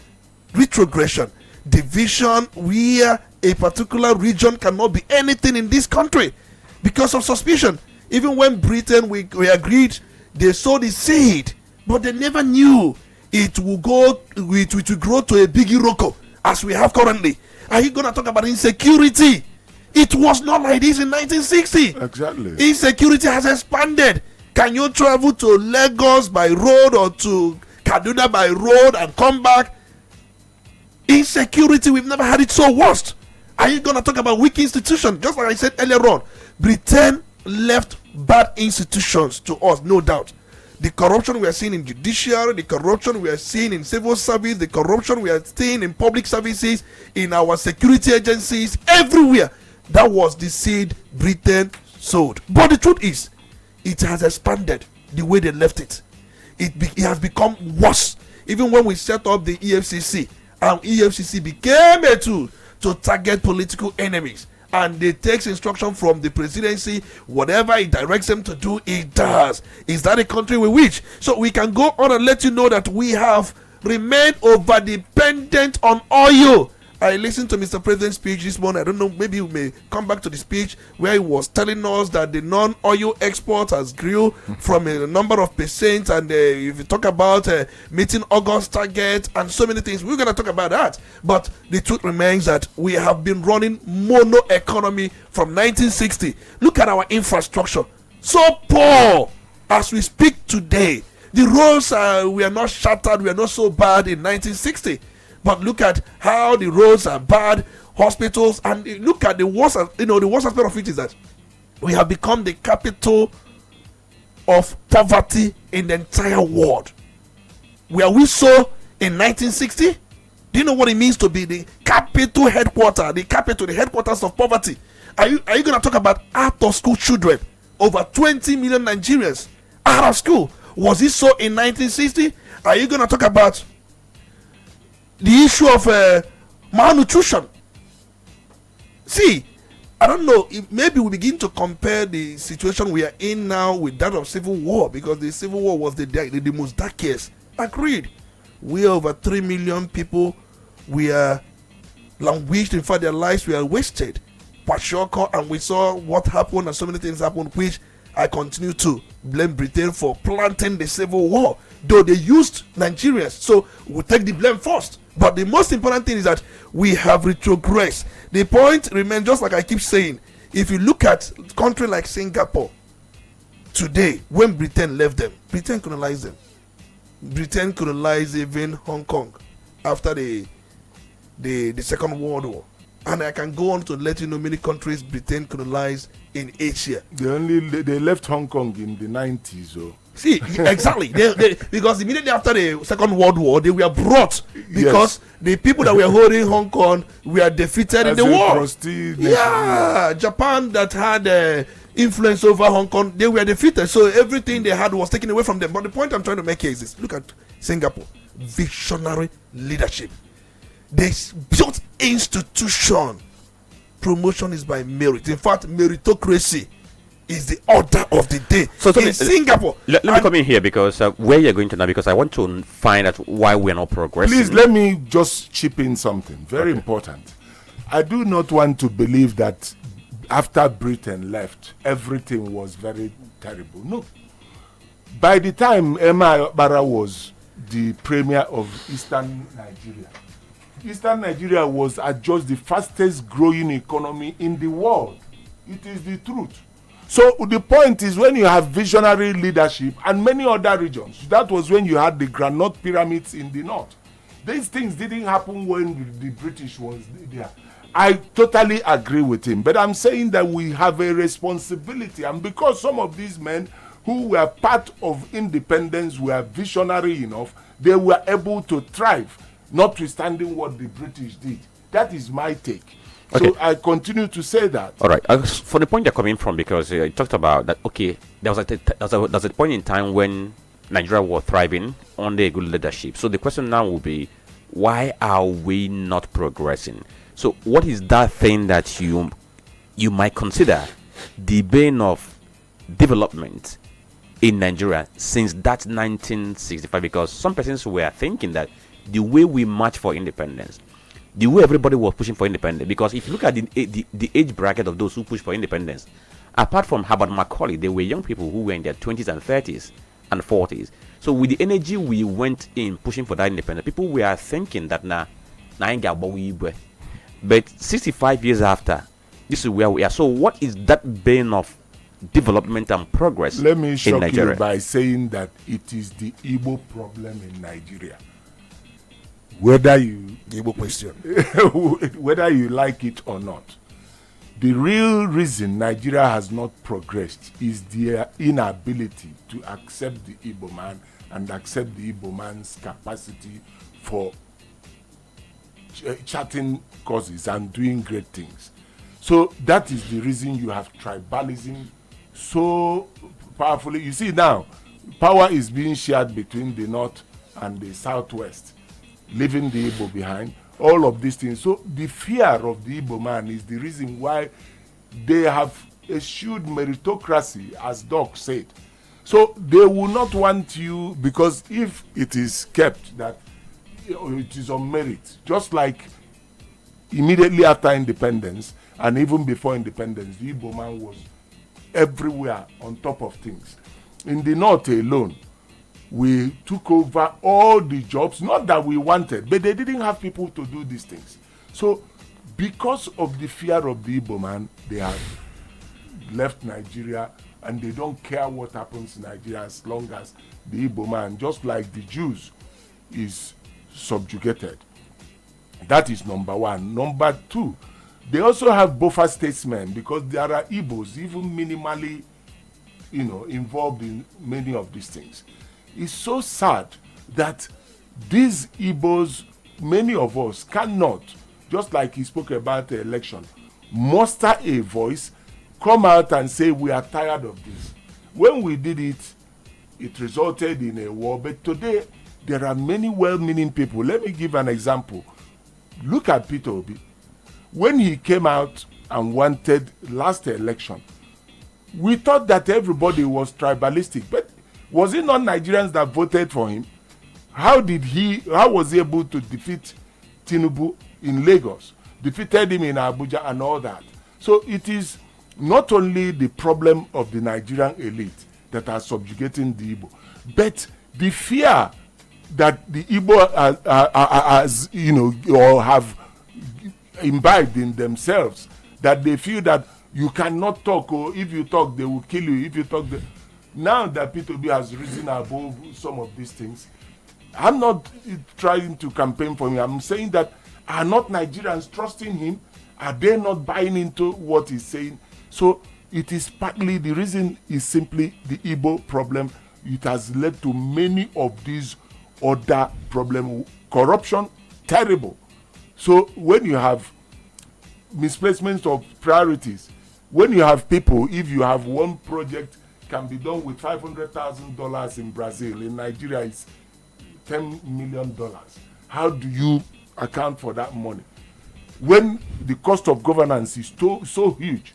retrogression. Division where a particular region cannot be anything in this country because of suspicion. Even when Britain, we agreed, they sowed the seed, but they never knew it will grow to a big Iroko as we have currently. Are you going to talk about insecurity? It was not like this in 1960. Exactly. Insecurity has expanded. Can you travel to Lagos by road or to Kaduna by road and come back? Insecurity, we've never had it so worst. Are you going to talk about weak institutions? Just like I said earlier on, Britain left bad institutions to us, no doubt. The corruption we are seeing in judiciary, the corruption we are seeing in civil service, the corruption we are seeing in public services, in our security agencies, everywhere. That was the seed Britain sowed. But the truth is, it has expanded the way they left it. It has become worse. Even when we set up the EFCC, and EFCC became a tool to target political enemies, and they take instruction from the presidency. Whatever it directs them to do, it does. Is that a country we wish? So we can go on and let you know that we have remained over dependent on oil. I listened to Mr. President's speech this morning. I don't know, maybe you may come back to the speech where he was telling us that the non-oil export has grew from a number of percent, and if you talk about meeting August target and so many things, we're going to talk about that. But the truth remains that we have been running mono economy from 1960. Look at our infrastructure. So poor as we speak today. The roads, we are not shattered, we are not so bad in 1960. But look at how the roads are bad, hospitals, and look at the worst. The worst aspect of it is that we have become the capital of poverty in the entire world. Were we so in 1960? Do you know what it means to be the capital headquarters, the headquarters of poverty? Are you going to talk about out of school children? Over 20 million Nigerians out of school. Was it so in 1960? Are you going to talk about the issue of malnutrition? See, I don't know, if maybe we begin to compare the situation we are in now with that of Civil War, because the Civil War was the most darkest. Agreed. We are over 3 million people. We are languished. In fact, their lives were wasted. Pashoko, and we saw what happened, and so many things happened, which I continue to blame Britain for planting the Civil War, though they used Nigerians. So we'll take the blame first. But the most important thing is that we have retrogressed. The point remains, just like I keep saying, if you look at a country like Singapore today, when Britain left them, Britain colonized them. Britain colonized even Hong Kong after the Second World War. And I can go on to let you know many countries Britain colonized in Asia. They left Hong Kong in the 90s. Oh. See, exactly. Because immediately after the Second World War, they were brought because the people that were holding Hong Kong were defeated in the war. Yeah, Japan that had influence over Hong Kong, they were defeated. So everything they had was taken away from them. But the point I'm trying to make here is this. Look at Singapore. Visionary leadership. They built institution. Promotion is by merit. In fact, meritocracy is the order of the day. So in Singapore. Let me come in here, because where you're going to now, because I want to find out why we're not progressing. Please let me just chip in something very important. I do not want to believe that after Britain left, everything was very terrible. No. By the time Emma Barra was the premier of Eastern Nigeria, Eastern Nigeria was at just the fastest growing economy in the world. It is the truth. So the point is, when you have visionary leadership and many other regions, that was when you had the granite pyramids in the north. These things didn't happen when the British was there. I totally agree with him, but I'm saying that we have a responsibility, and because some of these men who were part of independence were visionary enough, they were able to thrive, notwithstanding what the British did. That is my take. Okay. So I continue to say that. All right. For the point you're coming from, because you talked about that, okay, there was a point in time when Nigeria was thriving under a good leadership. So the question now will be, why are we not progressing? So what is that thing that you might consider the bane of development in Nigeria since that 1965? Because some persons were thinking that the way we march for independence, the way everybody was pushing for independence, because if you look at the age bracket of those who push for independence, apart from Herbert Macaulay, they were young people who were in their 20s and 30s and 40s. So with the energy we went in pushing for that independence, people were thinking that but 65 years after, this is where we are. So what is that bane of development and progress in Nigeria? Let me shock you by saying that it is the Igbo problem in Nigeria. Whether you the Igbo question, whether you like it or not, The real reason Nigeria has not progressed is their inability to accept the Igbo man and accept the Igbo man's capacity for charting causes and doing great things. So that is the reason you have tribalism so powerfully. You see now, power is being shared between the north and the southwest, leaving the Igbo behind. All of these things. So the fear of the Igbo man is the reason why they have eschewed meritocracy, as Doc said. So they will not want you, because if it is kept that it is on merit, just like immediately after independence and even before independence, the Igbo man was everywhere on top of things. In the north alone, we took over all the jobs, not that we wanted, but they didn't have people to do these things. So because of the fear of the Igbo man, they have left Nigeria, and they don't care what happens in Nigeria as long as the Igbo man, just like the Jews, is subjugated. That is number one. Number two, they also have buffer statesmen, because there are Igbos even minimally, involved in many of these things. It's so sad that these Igbos, many of us cannot, just like he spoke about the election, muster a voice, come out and say we are tired of this. When we did it, it resulted in a war. But today, there are many well-meaning people. Let me give an example. Look at Peter Obi. When he came out and wanted last election, we thought that everybody was tribalistic, but was it not Nigerians that voted for him? How was he able to defeat Tinubu in Lagos, defeated him in Abuja and all that? So it is not only the problem of the Nigerian elite that are subjugating the Igbo, but the fear that the Igbo or have imbibed in themselves, that they feel that you cannot talk, or if you talk, they will kill you. If you talk, now that P2B has risen above some of these things, I'm not trying to campaign for him. I'm saying that are not Nigerians trusting him? Are they not buying into what he's saying? So it is partly, the reason is simply the Igbo problem. It has led to many of these other problems. Corruption, terrible. So when you have misplacements of priorities, when you have people, if you have one project can be done with $500,000 in Brazil, in Nigeria it's $10 million. How do you account for that money? When the cost of governance is so huge,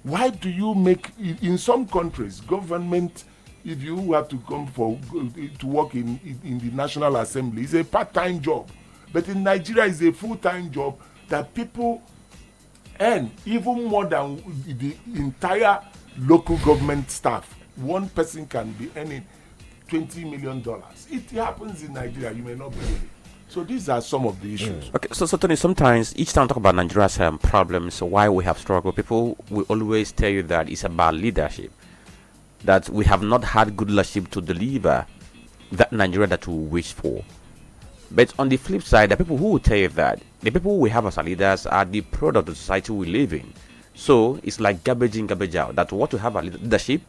why do you make, in some countries, government, if you have to come to work in the National Assembly, it's a part-time job. But in Nigeria, it's a full-time job that people earn even more than the entire local government staff. One person can be earning $20 million. It happens in Nigeria, you may not believe it. So these are some of the issues. Okay, so Tony, sometimes each time I talk about Nigeria's problems, why we have struggle, people will always tell you that it's about leadership, that we have not had good leadership to deliver that Nigeria that we wish for. But on the flip side, the people who will tell you that the people we have as our leaders are the product of the society we live in. So it's like garbage in, garbage out. That what we have as leadership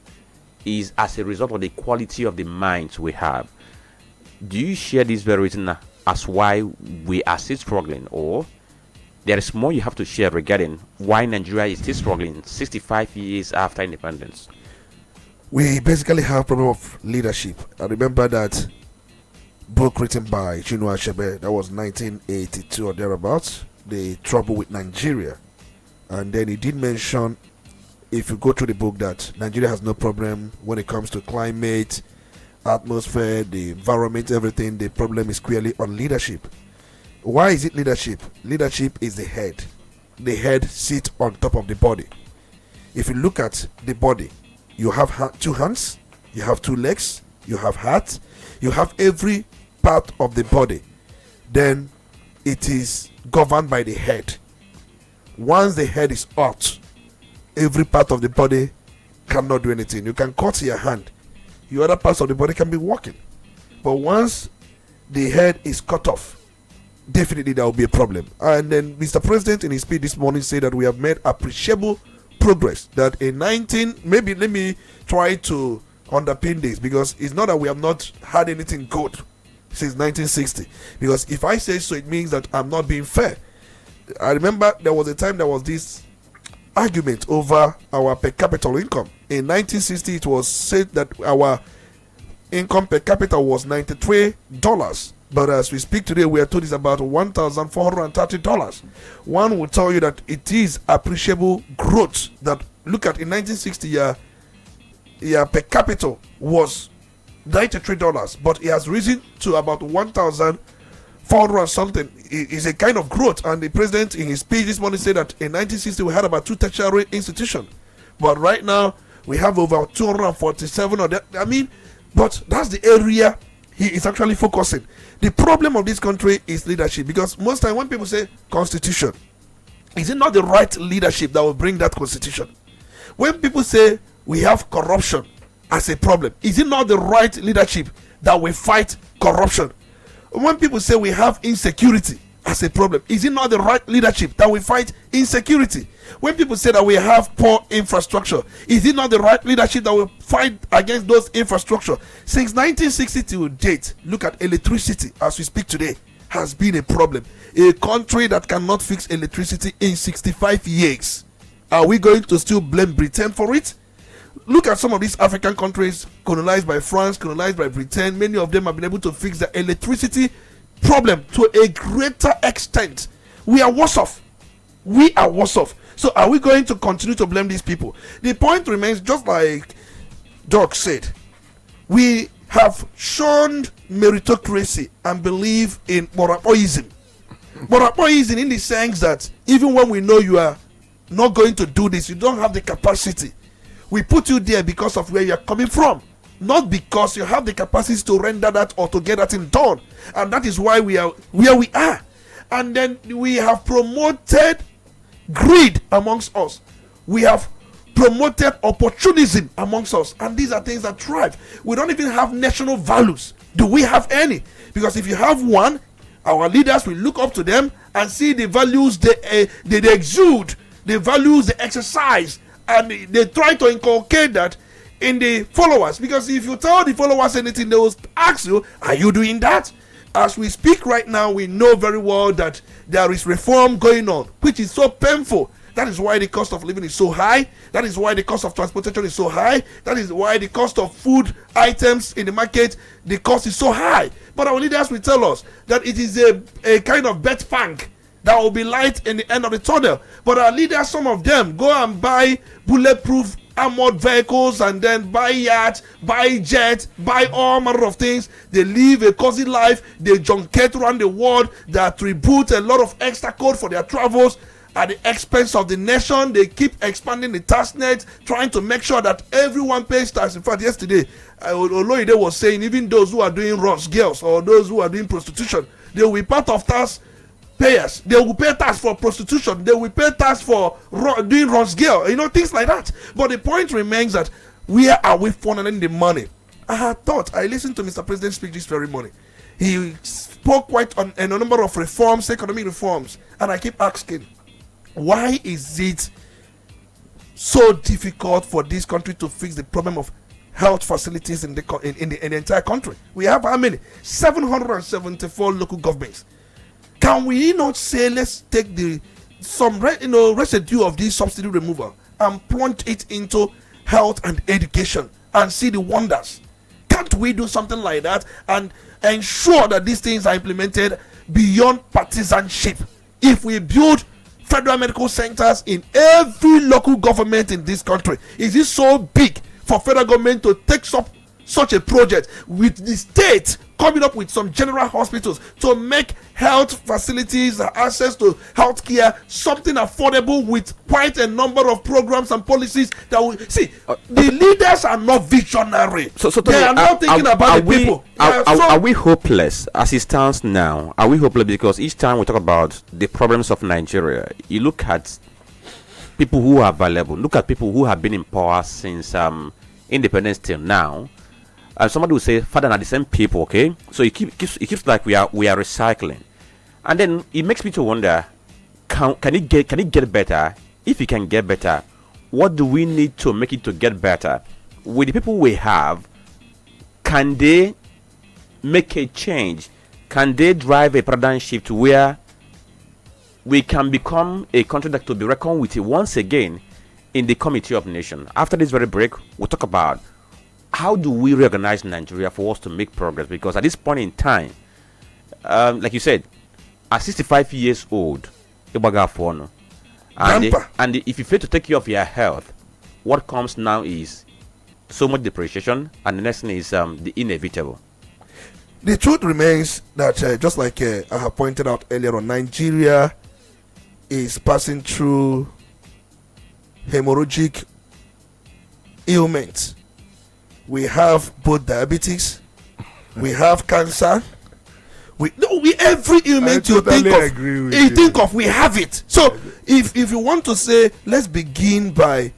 is as a result of the quality of the minds we have. Do you share this very reason as why we are still struggling, or there is more you have to share regarding why Nigeria is still struggling 65 years after independence? We basically have a problem of leadership. I remember that book written by Chinua Achebe, that was 1982 or thereabouts, The Trouble with Nigeria. And then he did mention, if you go through the book, that Nigeria has no problem when it comes to climate, atmosphere, the environment, everything. The problem is clearly on leadership. Why is it leadership? Leadership is the head. The head sits on top of the body. If you look at the body, you have two hands, you have two legs, you have heart, you have every part of the body. Then it is governed by the head. Once the head is out, every part of the body cannot do anything. You can cut your hand, your other parts of the body can be working. But once the head is cut off, definitely there will be a problem. And then Mr. President in his speech this morning said that we have made appreciable progress. That in maybe let me try to underpin this, because it's not that we have not had anything good since 1960. Because if I say so, it means that I'm not being fair. I remember there was a time there was this argument over our per capita income. In 1960, it was said that our income per capita was $93. But as we speak today, we are told it's about $1,430. One will tell you that it is appreciable growth. That look at in 1960, your per capita was $93, but it has risen to about 1,400 something. It is a kind of growth. And the president in his speech this morning said that in 1960 we had about 2 tertiary institutions, but right now we have over 247 of that. I mean, but that's the area he is actually focusing. The problem of this country is leadership, because most time when people say constitution, is it not the right leadership that will bring that constitution? When people say we have corruption as a problem, is it not the right leadership that will fight corruption? When people say we have insecurity as a problem, is it not the right leadership that will fight insecurity? When people say that we have poor infrastructure, is it not the right leadership that will fight against those infrastructure? Since 1960 to date, look at electricity as we speak today, has been a problem. A country that cannot fix electricity in 65 years. Are we going to still blame Britain for it? Look at some of these African countries colonized by France, colonized by Britain. Many of them have been able to fix the electricity problem to a greater extent. We are worse off. We are worse off. So are we going to continue to blame these people? The point remains, just like Doc said, we have shown meritocracy and believe in morapoism. Morapoism in the sense that even when we know you are not going to do this, you don't have the capacity. We put you there because of where you are coming from, not because you have the capacity to render that or to get that in done. And that is why we are where we are. And then we have promoted greed amongst us. We have promoted opportunism amongst us. And these are things that thrive. We don't even have national values. Do we have any? Because if you have one, our leaders will look up to them and see the values they exude, the values they exercise, and they try to inculcate that in the followers. Because if you tell the followers anything, they will ask you, are you doing that? As we speak right now, we know very well that there is reform going on, which is so painful. That is why the cost of living is so high. That is why the cost of transportation is so high. That is why the cost of food items in the market, the cost is so high. But our leaders will tell us that it is a kind of bet bank that will be light in the end of the tunnel. But our leaders, some of them, go and buy bulletproof armored vehicles and then buy yachts, buy jets, buy all manner of things. They live a cozy life. They junkette around the world. They attribute a lot of extra code for their travels at the expense of the nation. They keep expanding the tax net, trying to make sure that everyone pays tax. In fact, yesterday, Oloide was saying even those who are doing Ross girls or those who are doing prostitution, they will be part of tax payers. They will pay tax for prostitution. They will pay tax for doing Ross girl. Things like that. But the point remains that where are we funneling the money? I listened to Mr. President speak this very morning. He spoke quite on a number of reforms, economic reforms, and I keep asking, why is it so difficult for this country to fix the problem of health facilities in the entire country? We have how many? 774 local governments. Can we not say, let's take some residue of this subsidy removal and plunge it into health and education and see the wonders? Can't we do something like that and ensure that these things are implemented beyond partisanship? If we build federal medical centers in every local government in this country, is it so big for federal government to take up such a project with the state coming up with some general hospitals to make health facilities, access to health care, something affordable with quite a number of programs and policies that will see? The leaders are not visionary. So they are not thinking about the people. Are we hopeless as it stands now? Are we hopeless? Because each time we talk about the problems of Nigeria, you look at people who are available, look at people who have been in power since independence till now. Somebody will say, Father, are the same people, okay? So it keeps like we are recycling. And then it makes me to wonder, can it get better? If it can get better, what do we need to make it to get better? With the people we have, can they make a change? Can they drive a paradigm shift where we can become a country that to be reckoned with once again in the Committee of Nations? After this very break, we'll talk about how do we reorganize Nigeria for us to make progress, because at this point in time, like you said, at 65 years old, and if you fail to take care of your health, what comes now is so much depreciation, and the next thing is the inevitable. The truth remains that just like I have pointed out earlier on, Nigeria is passing through hemorrhagic ailments. We have both diabetes, we have cancer, we every ailment you think of, we have it. So if you want to say, let's begin by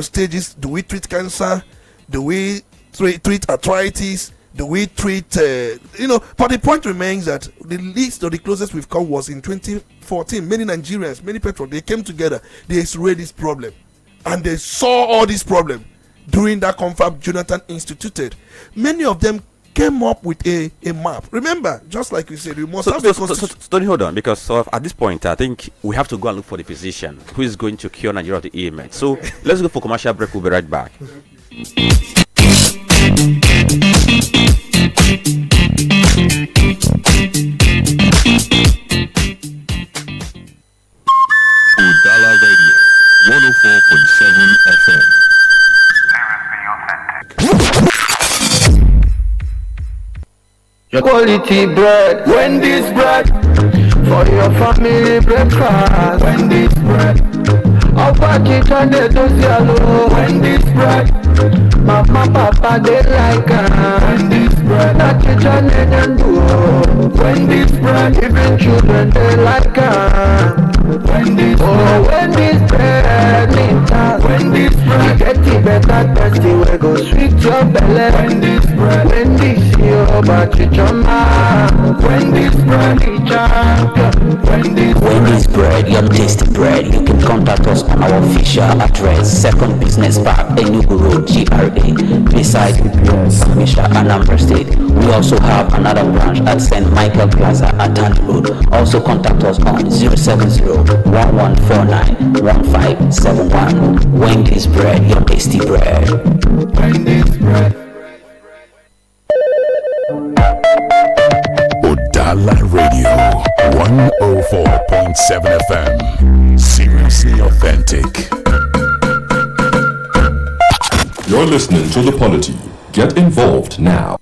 stages. Do we treat cancer? Do we treat arthritis? Do we treat but the point remains that the least or the closest we've come was in 2014. Many Nigerians, many people, they came together, they surveyed this problem, and they saw all this problem during that confab Jonathan instituted. Many of them came up with a map. Remember, just like you said, we must have a Tony, hold on, because at this point, I think we have to go and look for the physician who is going to cure Nigeria of the ailment. So let's go for commercial break. We'll be right back. Udala Radio, 104.7 FM. Quality bread, Wendy's bread, for your family breakfast. Wendy's bread, Obachi Chande Dosialo. Wendy's bread, Mama Papa they like Wendy's bread, Naki Chande Nyandu. Wendy's bread, even children they like Wendy's bread, Wendy's bread, Ninja. Wendy's bread, get it better, tasty, we go sweet your belly. Wendy's bread, Wendy's your Obachi Chama. Wendy's bread, Wendy's bread, your tasty bread. You can contact us on our official address, 2nd Business Park, Enugu Road, GRA, beside Misha, Anambra State. We also have another branch at St. Michael Plaza at Tandy Road. Also contact us on 070-1149-1571. Wendy's bread, your tasty bread. Wendy's bread. Udala Radio, 104.7 FM. Seriously authentic. You're listening to The Polity. Get involved now.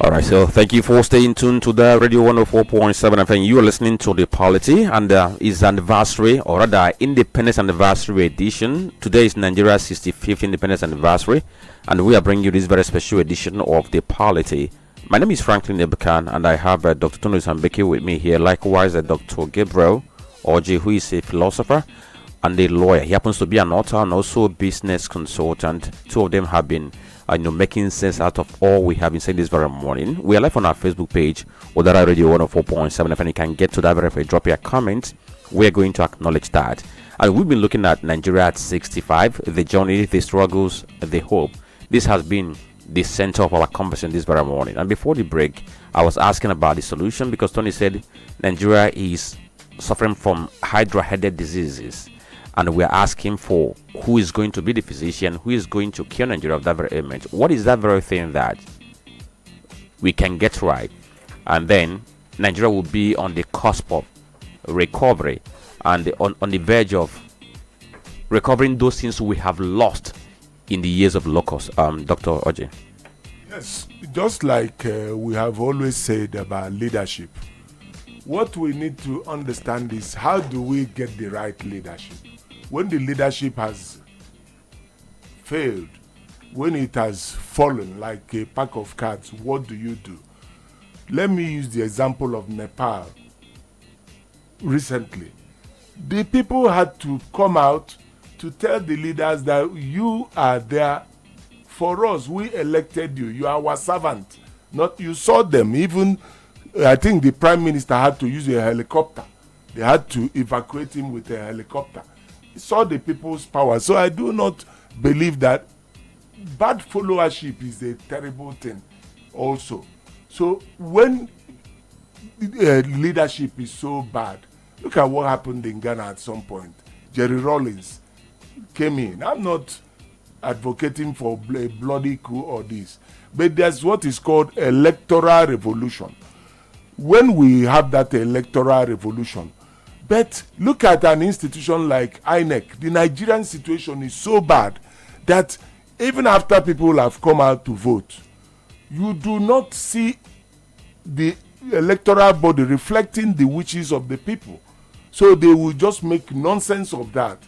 Alright, so thank you for staying tuned to the Radio 104.7 FM. You are listening to The Polity, and it's anniversary, or rather Independence Anniversary Edition. Today is Nigeria's 65th Independence Anniversary, and we are bringing you this very special edition of The Polity. My name is Franklin Ebuka, and I have Dr. Olisa Mbeki with me here. Likewise, Dr. Gabriel Orji, who is a philosopher and a lawyer. He happens to be an author and also a business consultant. Two of them have been making sense out of all we have been saying this very morning. We are live on our Facebook page, Udala Radio 104.7. If you can get to that very if drop your comments, we're going to acknowledge that. And we've been looking at Nigeria at 65, the journey, the struggles, the hope. This has been the center of our conversation this very morning. And before the break, I was asking about the solution, because Tony said Nigeria is suffering from hydra-headed diseases. And we're asking for who is going to be the physician, who is going to cure Nigeria of that very ailment. What is that very thing that we can get right? And then Nigeria will be on the cusp of recovery and on the verge of recovering those things we have lost in the years of locust. Dr. Orji. Yes, just like we have always said about leadership, what we need to understand is how do we get the right leadership? When the leadership has failed, when it has fallen like a pack of cards, what do you do? Let me use the example of Nepal. Recently, the people had to come out to tell the leaders that you are there for us. We elected you. You are our servant. Not you saw them. Even I think the prime minister had to use a helicopter. They had to evacuate him with a helicopter. He saw the people's power. So I do not believe that bad followership is a terrible thing also. So when leadership is so bad, look at what happened in Ghana at some point. Jerry Rawlings came in. I'm not advocating for a bloody coup or this, but there's what is called electoral revolution. When we have that electoral revolution, but look at an institution like INEC. The Nigerian situation is so bad that even after people have come out to vote, you do not see the electoral body reflecting the wishes of the people. So they will just make nonsense of that.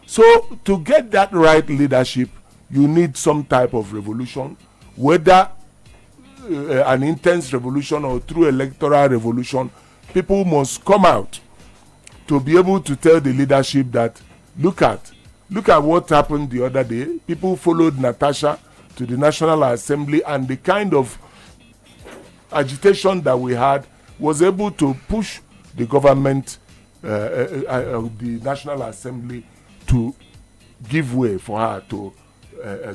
So to get that right leadership, you need some type of revolution, whether an intense revolution or through electoral revolution. People must come out to be able to tell the leadership that look at what happened the other day. People followed Natasha to the National Assembly, and the kind of agitation that we had was able to push the government, the National Assembly, to give way for her to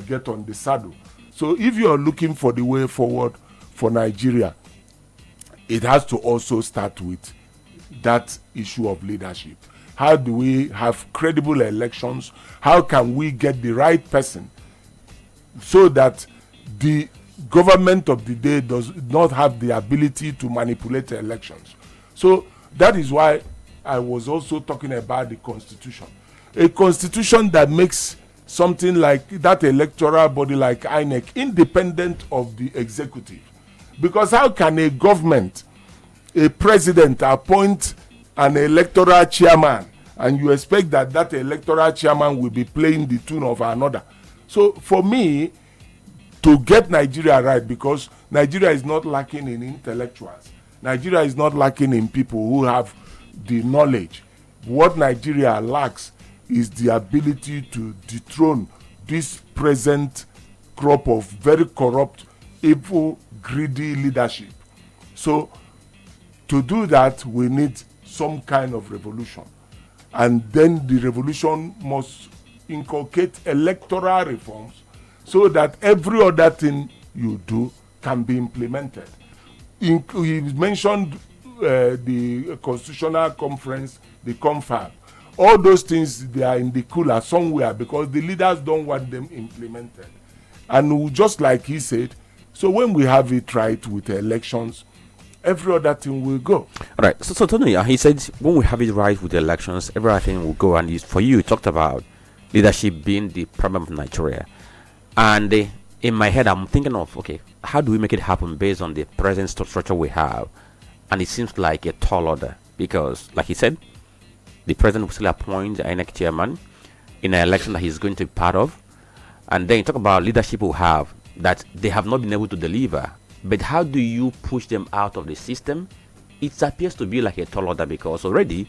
get on the saddle. So if you are looking for the way forward for Nigeria, it has to also start with that issue of leadership. How do we have credible elections? How can we get the right person so that the government of the day does not have the ability to manipulate elections? So that is why I was also talking about the constitution. A constitution that makes something like that electoral body like INEC independent of the executive. Because how can a government, a president, appoint an electoral chairman and you expect that that electoral chairman will be playing the tune of another? So for me, to get Nigeria right, because Nigeria is not lacking in intellectuals, Nigeria is not lacking in people who have the knowledge. What Nigeria lacks is the ability to dethrone this present crop of very corrupt, evil, greedy leadership. So to do that, we need some kind of revolution. And then the revolution must inculcate electoral reforms so that every other thing you do can be implemented. He mentioned the Constitutional Conference, the CONFAB. All those things, they are in the cooler somewhere because the leaders don't want them implemented. And just like he said, so when we have it right with the elections, every other thing will go. All right. So Tony, he said when we have it right with the elections, everything will go. And for you talked about leadership being the problem of Nigeria. And in my head, I'm thinking of, okay, how do we make it happen based on the present structure we have? And it seems like a tall order because, like he said, the president will still appoint the INEC chairman in an election that he's going to be part of. And then you talk about leadership who have that they have not been able to deliver. But how do you push them out of the system? It appears to be like a tall order because already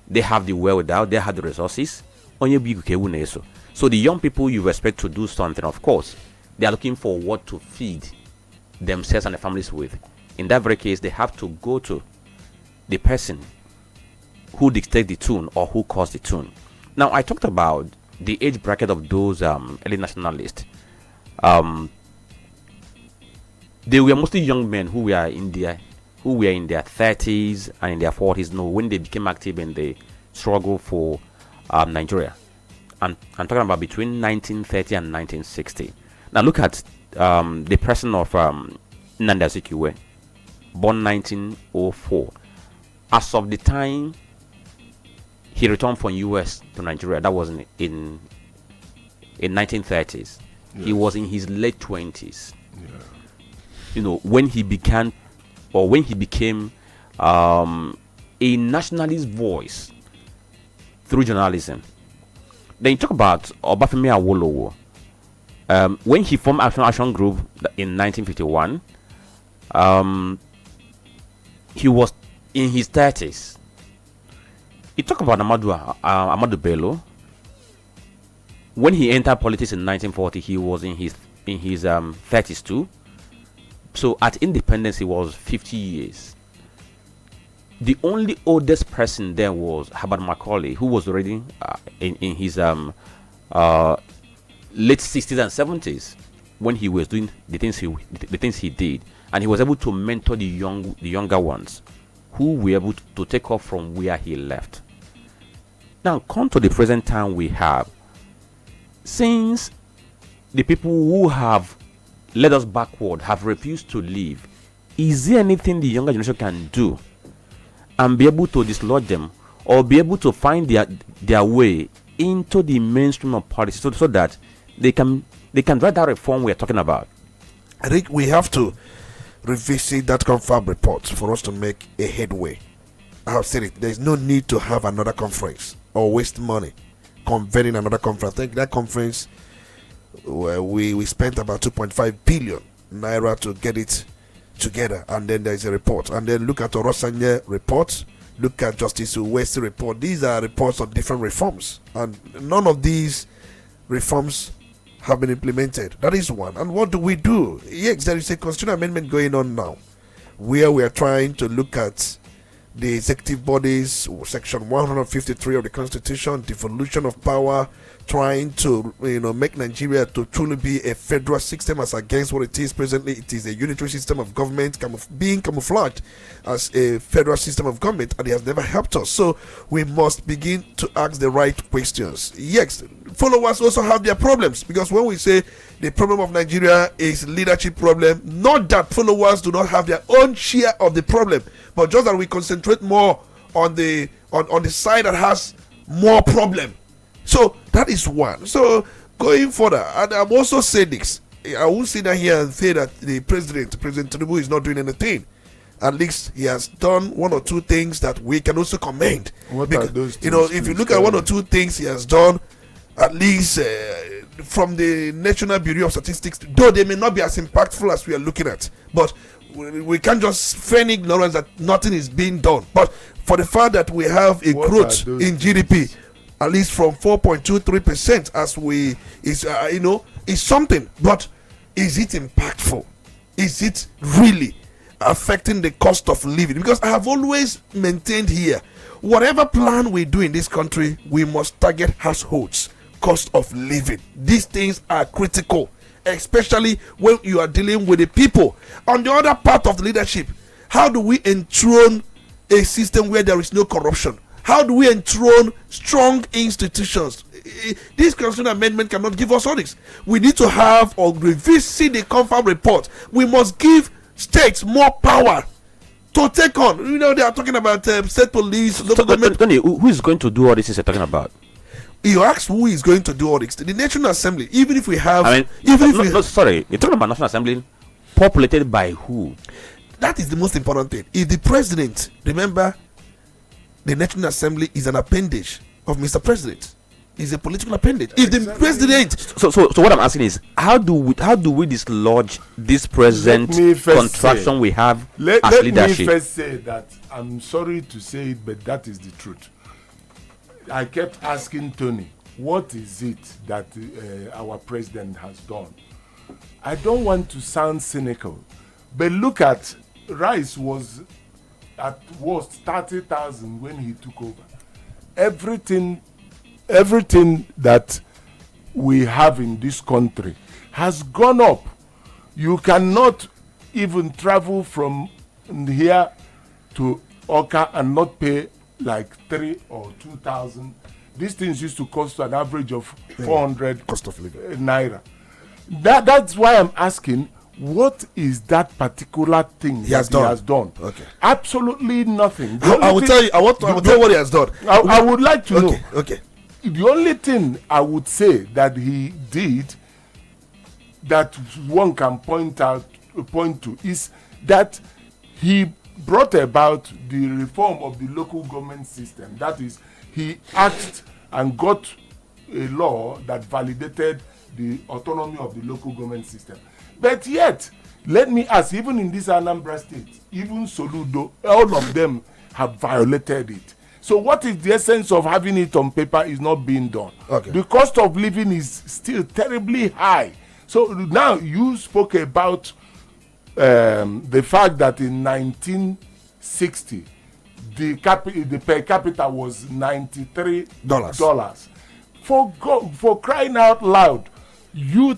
they have the wherewithal, they have the resources. So the young people you expect to do something, of course, they are looking for what to feed themselves and their families with. In that very case, they have to go to the person who dictates the tune or who calls the tune. Now, I talked about the age bracket of those early nationalists. They were mostly young men who were in their 30s and in their 40s. No, when they became active in the struggle for Nigeria, and I'm talking about between 1930 and 1960. Now, look at the person of Nnamdi Azikiwe, born 1904. As of the time he returned from US to Nigeria, that was in 1930s. Yes. He was in his late 20s. Yeah. You know, when he became a nationalist voice through journalism. Then you talk about Obafemi Awolowo. When he formed Action Group in 1951, he was in his 30s. He talked about Amadu Bello. When he entered politics in 1940, he was in his 30s too. So at independence, he was 50 years. The only oldest person there was Herbert Macaulay, who was already in his late 60s and 70s when he was doing the things he did, and he was able to mentor the younger ones who were able to take off from where he left. Now, come to the present time we have. Since the people who have led us backward have refused to leave, is there anything the younger generation can do and be able to dislodge them, or be able to find their way into the mainstream of politics so that they can drive that reform we're talking about? I think we have to revisit that confirmed report for us to make a headway. I have said it, there's no need to have another conference or waste money convening another conference. I think that conference, we spent about 2.5 billion naira to get it together, and then there's a report. And then look at Orosanye report, look at Justice Uwesi report. These are reports on different reforms, and none of these reforms have been implemented. That is one. And what do we do? Yes, there is a constitutional amendment going on now where we are trying to look at the executive bodies, section 153 of the Constitution, devolution of power, trying to make Nigeria to truly be a federal system as against what it is presently. It is a unitary system of government being camouflaged as a federal system of government, and it has never helped us. So we must begin to ask the right questions. Yes, followers also have their problems, because when we say the problem of Nigeria is leadership problem, not that followers do not have their own share of the problem, but just that we concentrate more on the side that has more problem. So that is one. So going further, and I'm also saying this, I won't sit down here and say that President Tinubu is not doing anything. At least he has done one or two things that we can also commend. What are those things? If you look at one or two things he has done, at least from the National Bureau of Statistics, though they may not be as impactful as we are looking at, but we can't just feign ignorance that nothing is being done. But for the fact that we have a growth in GDP, at least from 4.23% is something. But is it impactful? Is it really affecting the cost of living? Because I have always maintained here, whatever plan we do in this country, we must target households, cost of living. These things are critical, especially when you are dealing with the people. On the other part of the leadership, how do we enthrone a system where there is no corruption? How do we enthrone strong institutions? This constitutional amendment cannot give us all this. We need to have or revisit the confirmed report. We must give states more power to take on. They are talking about state police, local government. Tony, who is going to do all this you're talking about? You ask who is going to do all this. The National Assembly. Even if we have, sorry, you're talking about National Assembly populated by who? That is the most important thing. If the president, remember, the National Assembly is an appendage of Mr. President. It's a political appendage. If the president, so what I'm asking is, how do we dislodge this present contraction we have as leadership? Let me first say that I'm sorry to say it, but that is the truth. I kept asking Tony, what is it that our president has done? I don't want to sound cynical, but look at rice was at worst 30,000 when he took over. Everything that we have in this country has gone up. You cannot even travel from here to Oka and not pay like 3 or 2,000. These things used to cost an average of 400 cost of living naira. That's why I'm asking, what is that particular thing he has done? Okay. Absolutely nothing. I will tell you. I will tell you what he has done. I would like to know. Okay. The only thing I would say that he did that one can point to is that he brought about the reform of the local government system. That is, he acted and got a law that validated the autonomy of the local government system. But yet, let me ask, even in this Anambra state, even Soludo, all of them have violated it. So what is the essence of having it on paper is not being done? Okay. The cost of living is still terribly high. So now you spoke about the fact that in 1960, the per capita was $93. For crying out loud, you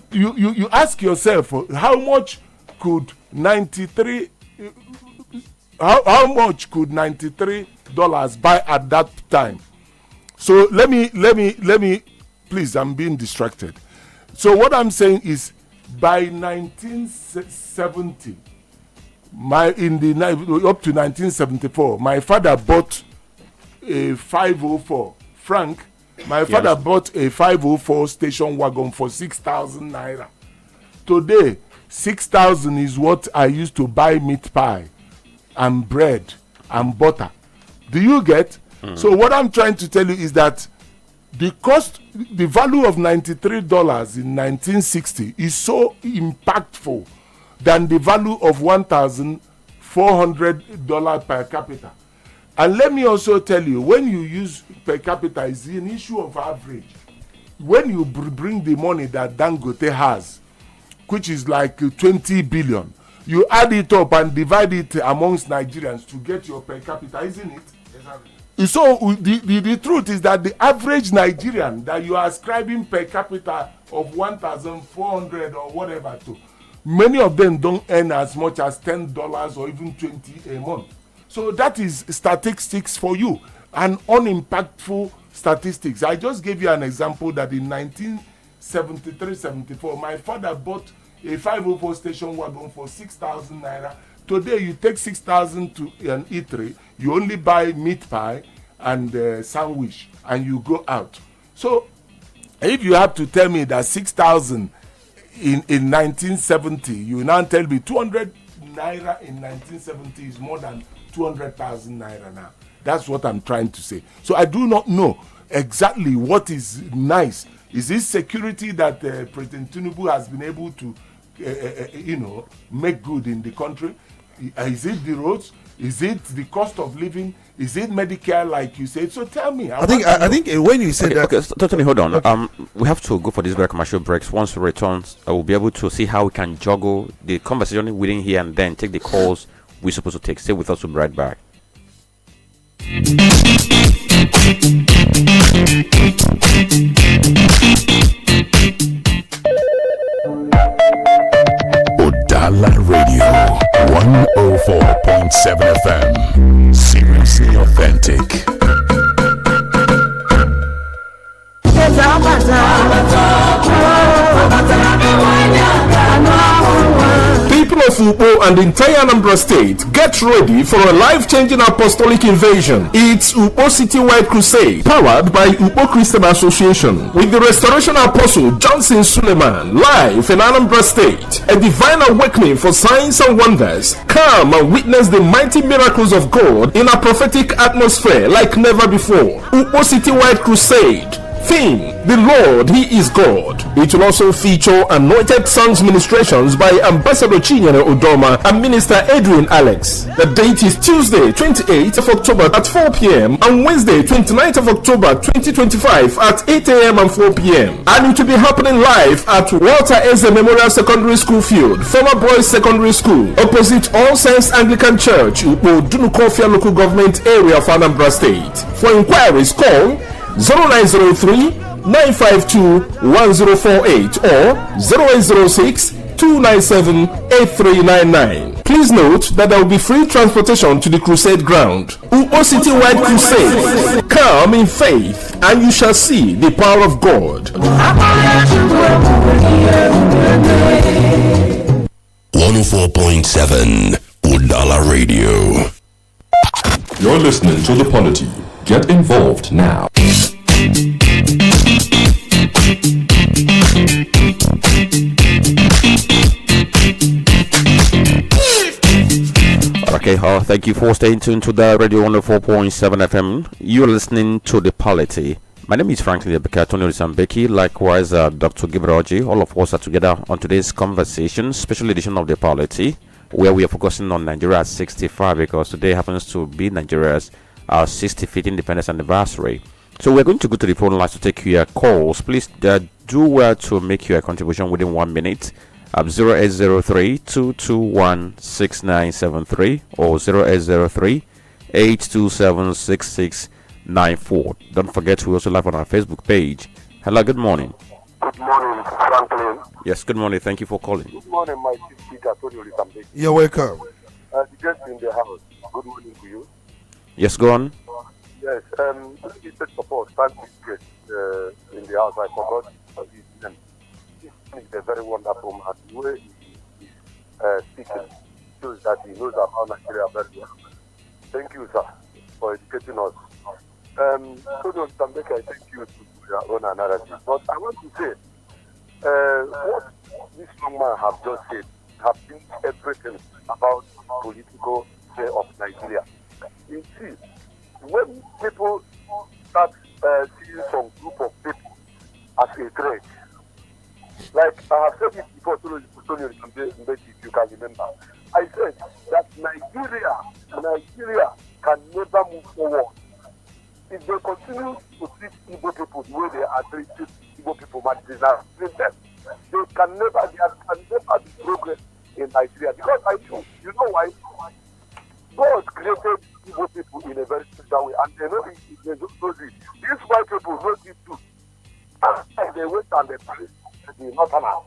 ask yourself, how much could $93 buy at that time? So let me please, I'm being distracted. So what I'm saying is, by 1970, up to 1974, my father bought a 504 franc. My father bought a 504 station wagon for 6,000 naira. Today, 6,000 is what I used to buy meat pie and bread and butter. Do you get? So what I'm trying to tell you is that the value of $93 in 1960 is so impactful than the value of $1,400 per capita. And let me also tell you, when you use per capita, it's an issue of average. When you bring the money that Dangote has, which is like 20 billion, you add it up and divide it amongst Nigerians to get your per capita, isn't it? Exactly. So the truth is that the average Nigerian that you are ascribing per capita of 1,400 or whatever to, many of them don't earn as much as $10 or even 20 a month. So that is statistics for you, and unimpactful statistics. I just gave you an example that in 1973-74, my father bought a 504 station wagon for 6,000 naira. Today, you take 6,000 to an eatery, you only buy meat pie and sandwich, and you go out. So, if you have to tell me that 6,000 in 1970, you now tell me 200 naira in 1970 is more than 200,000 naira now. That's what I'm trying to say. So, I do not know exactly what is nice. Is this security that President Tinubu has been able to, make good in the country? Is it the roads? Is it the cost of living? Is it Medicare, like you said? So tell me. I think when you said that. Okay, totally. Hold on. Okay. We have to go for these very commercial breaks. Once we return, we'll be able to see how we can juggle the conversation within here and then take the calls we're supposed to take. Stay with us. We'll be right back. Udala Radio 104.7 FM. Seriously authentic. People of Ukpo and the entire Anambra State, get ready for a life-changing apostolic invasion. It's Ukpo Citywide Crusade, powered by Ukpo Christian Association, with the Restoration Apostle Johnson Suleiman, live in Anambra State. A divine awakening for signs and wonders. Come and witness the mighty miracles of God in a prophetic atmosphere like never before. Ukpo Citywide Crusade. Theme: the Lord, He is God. It will also feature anointed songs ministrations by Ambassador Chinyere Udoma and Minister Adrian Alex. The date is Tuesday, 28th of October at 4 p.m. and Wednesday, 29th of October 2025 at 8 a.m. and 4 p.m. And it will be happening live at Walter Eze Memorial Secondary School Field, former Boys Secondary School, opposite All Saints Anglican Church, Ukpo Dunukofia Local Government Area of Anambra State. For inquiries, call 0903-952-1048 or 0806-297-8399. Please note that there will be free transportation to the crusade ground. Ukpo Citywide Crusade. Come in faith and you shall see the power of God. 104.7 Udala Radio. You're listening to The Polity. Get involved now. Okay, thank you for staying tuned to the Radio 104.7 FM. You're listening to The Polity. My name is Franklin Ebuka, Olisa Mbeki, likewise Dr. Gabriel Orji. All of us are together on today's conversation, special edition of the Polity, where we are focusing on Nigeria at 65 because today happens to be Nigeria's 65th independence anniversary. So we're going to go to the phone lines to take your calls. Please do well to make your contribution within 1 minute. 0803-221-6973 or 0803-827-6694. Don't forget, we also live on our Facebook page. Hello, good morning. Good morning, Franklin. Yes, good morning. Thank you for calling. Good morning, my speaker, Olisa Mbeki. You're welcome. The guest in the house. Good morning to you. Yes, go on. Yes, let me take support. Thank you, guest in the house. I forgot his name. This man is a very wonderful man. The way he is speaking shows that he knows about Nigeria very well. Thank you, sir, for educating us. Olisa Mbeki, I thank you to your own analysis. But I want to say, what this young man have just said have been everything about political sphere of Nigeria. You see, when people start seeing some group of people as a threat, like I have said it before, if you can remember, I said that Nigeria can never move forward if they continue to treat Igbo people the way they are treating Igbo people, marginalizing them. There can never be progress in Nigeria, because you know why? God created Igbo people in a very special way, and they know it. These white people know it too. And they went and they placed the northerners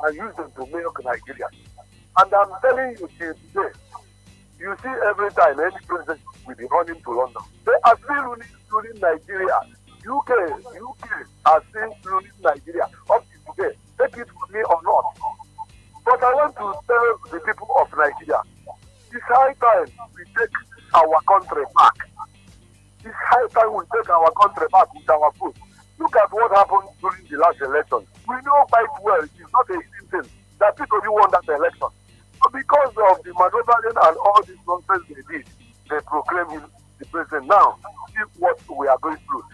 and used them to milk Nigeria. And I'm telling you today, you see every time any president will be running to London. They are still ruling Nigeria. UK are still ruling Nigeria up to today. Take it from me or not. But I want to tell the people of Nigeria, it's high time we take our country back. It's high time we take our country back with our food. Look at what happened during the last election. We know quite well it's not a easy thing that people won that election. But because of the maneuvering and all this nonsense they did, they proclaimed him the president. Now, see what we are going through.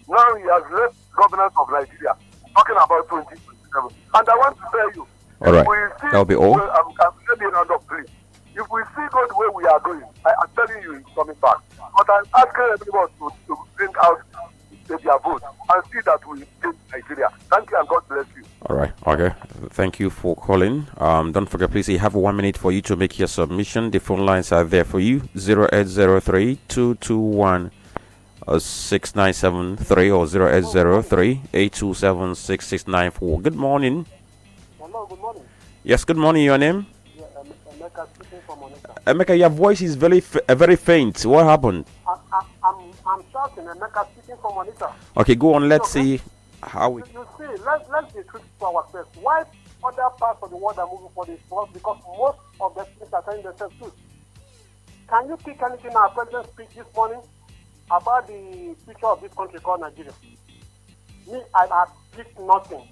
Now he has left governance of Nigeria, talking about 2027. And I want to tell you, all right, that'll be all. Let me round up, please. If we see God the way we are going, I'm telling you, he's coming back. But I'm asking everyone to bring out their vote and see that we change Nigeria. Thank you and God bless you. All right, okay. Thank you for calling. Don't forget, please, you have 1 minute for you to make your submission. The phone lines are there for you. 0803-221-6973 or 0803-827-6694. Good morning. Hello, good morning. Yes, good morning. Your name? Yeah, Emeka speaking from Onitsha. Emeka, your voice is very faint. What happened? I'm shouting, Emeka speaking from Onitsha. Okay, go on. Let's see how we... You see, let's be true to ourselves. Why other parts of the world are moving for this? Because most of the things are telling themselves too. Can you pick anything our president speech this morning about the future of this country called Nigeria? Me, I have picked nothing.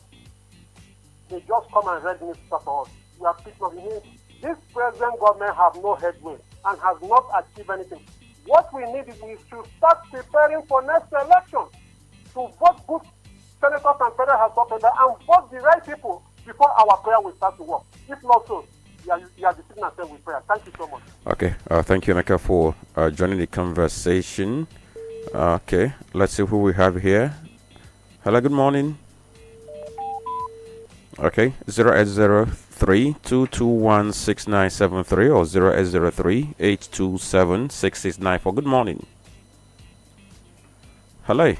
They just come and read newspaper for us. We have picked nothing. This present government have no headway and has not achieved anything. What we need is we should start preparing for next election to vote good senators and federal house officers and vote the right people before our prayer will start to work. If not so, we are deceiving ourselves with prayer. Thank you so much. Okay, thank you, Emeka, for joining the conversation. Okay, let's see who we have here. Hello, good morning. Okay, 0803-221-6973 or 0803-827-6694. Good morning. Hello.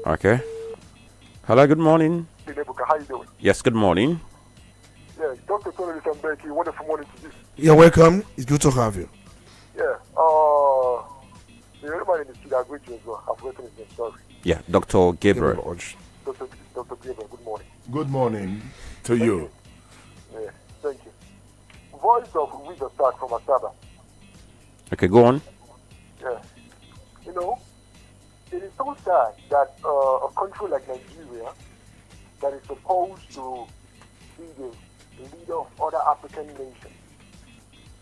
Okay. Hello, good morning. How you doing? Yes, good morning. Yeah, Dr. Olisa Mbeki, wonderful morning to you. You're welcome. It's good to have you. Yeah, everybody in the studio agreed to as well. I've written his name, sorry. Yeah, Dr. Gabriel Orji. Dr. Gabriel, good morning. Good morning to you. Yeah, thank you. Voice of Wisdom Stark from Asaba. Okay, go on. Yeah. You know, it is so sad that a country like Nigeria that is supposed to be the leader of other African nations,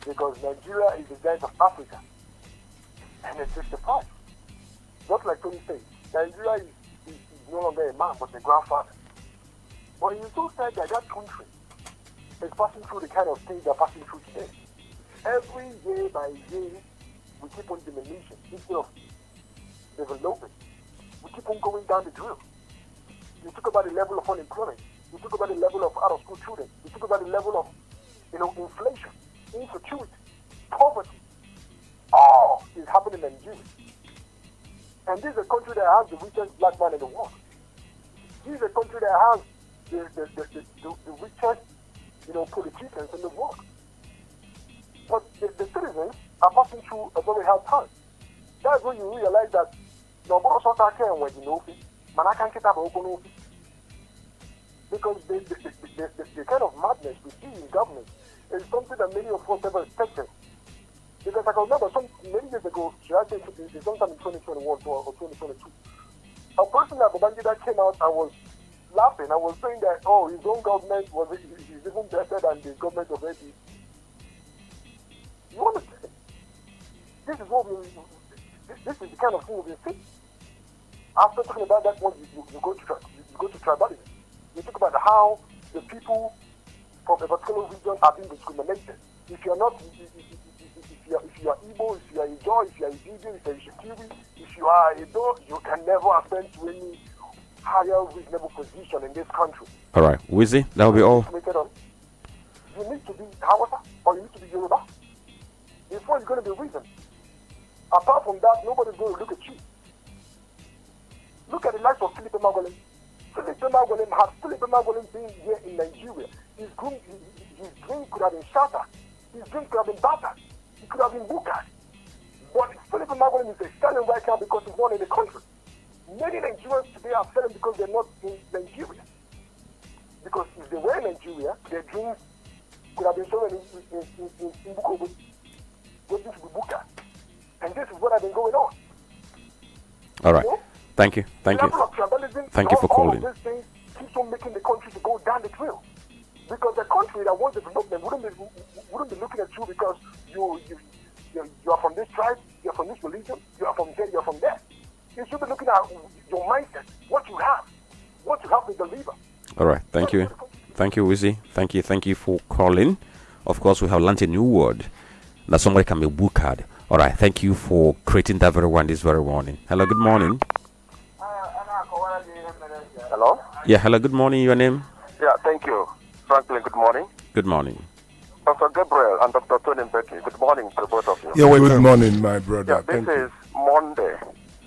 because Nigeria is the giant of Africa, and it's 65. Just like Tony said, Nigeria is no longer a man, but a grandfather. But he also said that that country is passing through the kind of stage they're passing through today. Every year by year, we keep on diminishing instead of developing. We keep on going down the drill. You talk about the level of unemployment. You talk about the level of out-of-school children. You talk about the level of, inflation, insecurity, poverty. All is happening in Nigeria. And this is a country that has the richest black man in the world. This is a country that has the richest, politicians in the world. But the citizens are passing through a very hard time. That's when you realize that because the kind of madness we see in government is something that many of us never expected. Because I can remember many years ago, should I say sometime in 2021 or 2022, a person like Babangida came out and was laughing. I was saying that, his own government is even better than the government of APC. You understand? This is the kind of thing we've been seeing. After talking about that one, you go to tribalism. You talk about how the people from a particular region are being discriminated. If you are not, if you are Igbo, if you are Ijo, if you are Ibibio, if you are Ishikiri, if you are Edo, you can never ascend to any higher reasonable position in this country. All right, Wizzy, that will be all. You need to be Hausa or you need to be Yoruba. Before it's going to be reason. Apart from that, nobody's going to look at you. Look at the likes of Philip Magolin. Philip Magolin being here in Nigeria, his drink could have been shattered. His drink could have been battered. He could have been bookered. But Philip Magolin is selling right now because he's not in the country. Many Nigerians today are selling because they're not in Nigeria. Because if they were in Nigeria, their drinks could have been sold in Bukobu, waiting to be bookered. And this is what has been going on. All right. Thank you. Thank you for calling. All of these things keeps on making the country to go down the trail. Because the country that wants development wouldn't be looking at you because you are from this tribe, you're from this religion, you are from here, you're from there. You should be looking at your mindset, what you have to deliver. All right. Thank you. Thank you, Wizzy. Thank you for calling. Of course, we have learned a new word that somebody can be booked. All right. Thank you for creating that very one this very morning. Hello. Good morning. Hello? Yeah, hello, good morning. Your name? Yeah, thank you. Franklin, good morning. Good morning. Dr. Gabriel and Dr. Tony Mbeki, good morning to both of you. Yeah, good morning, my brother. Yeah, this is Monday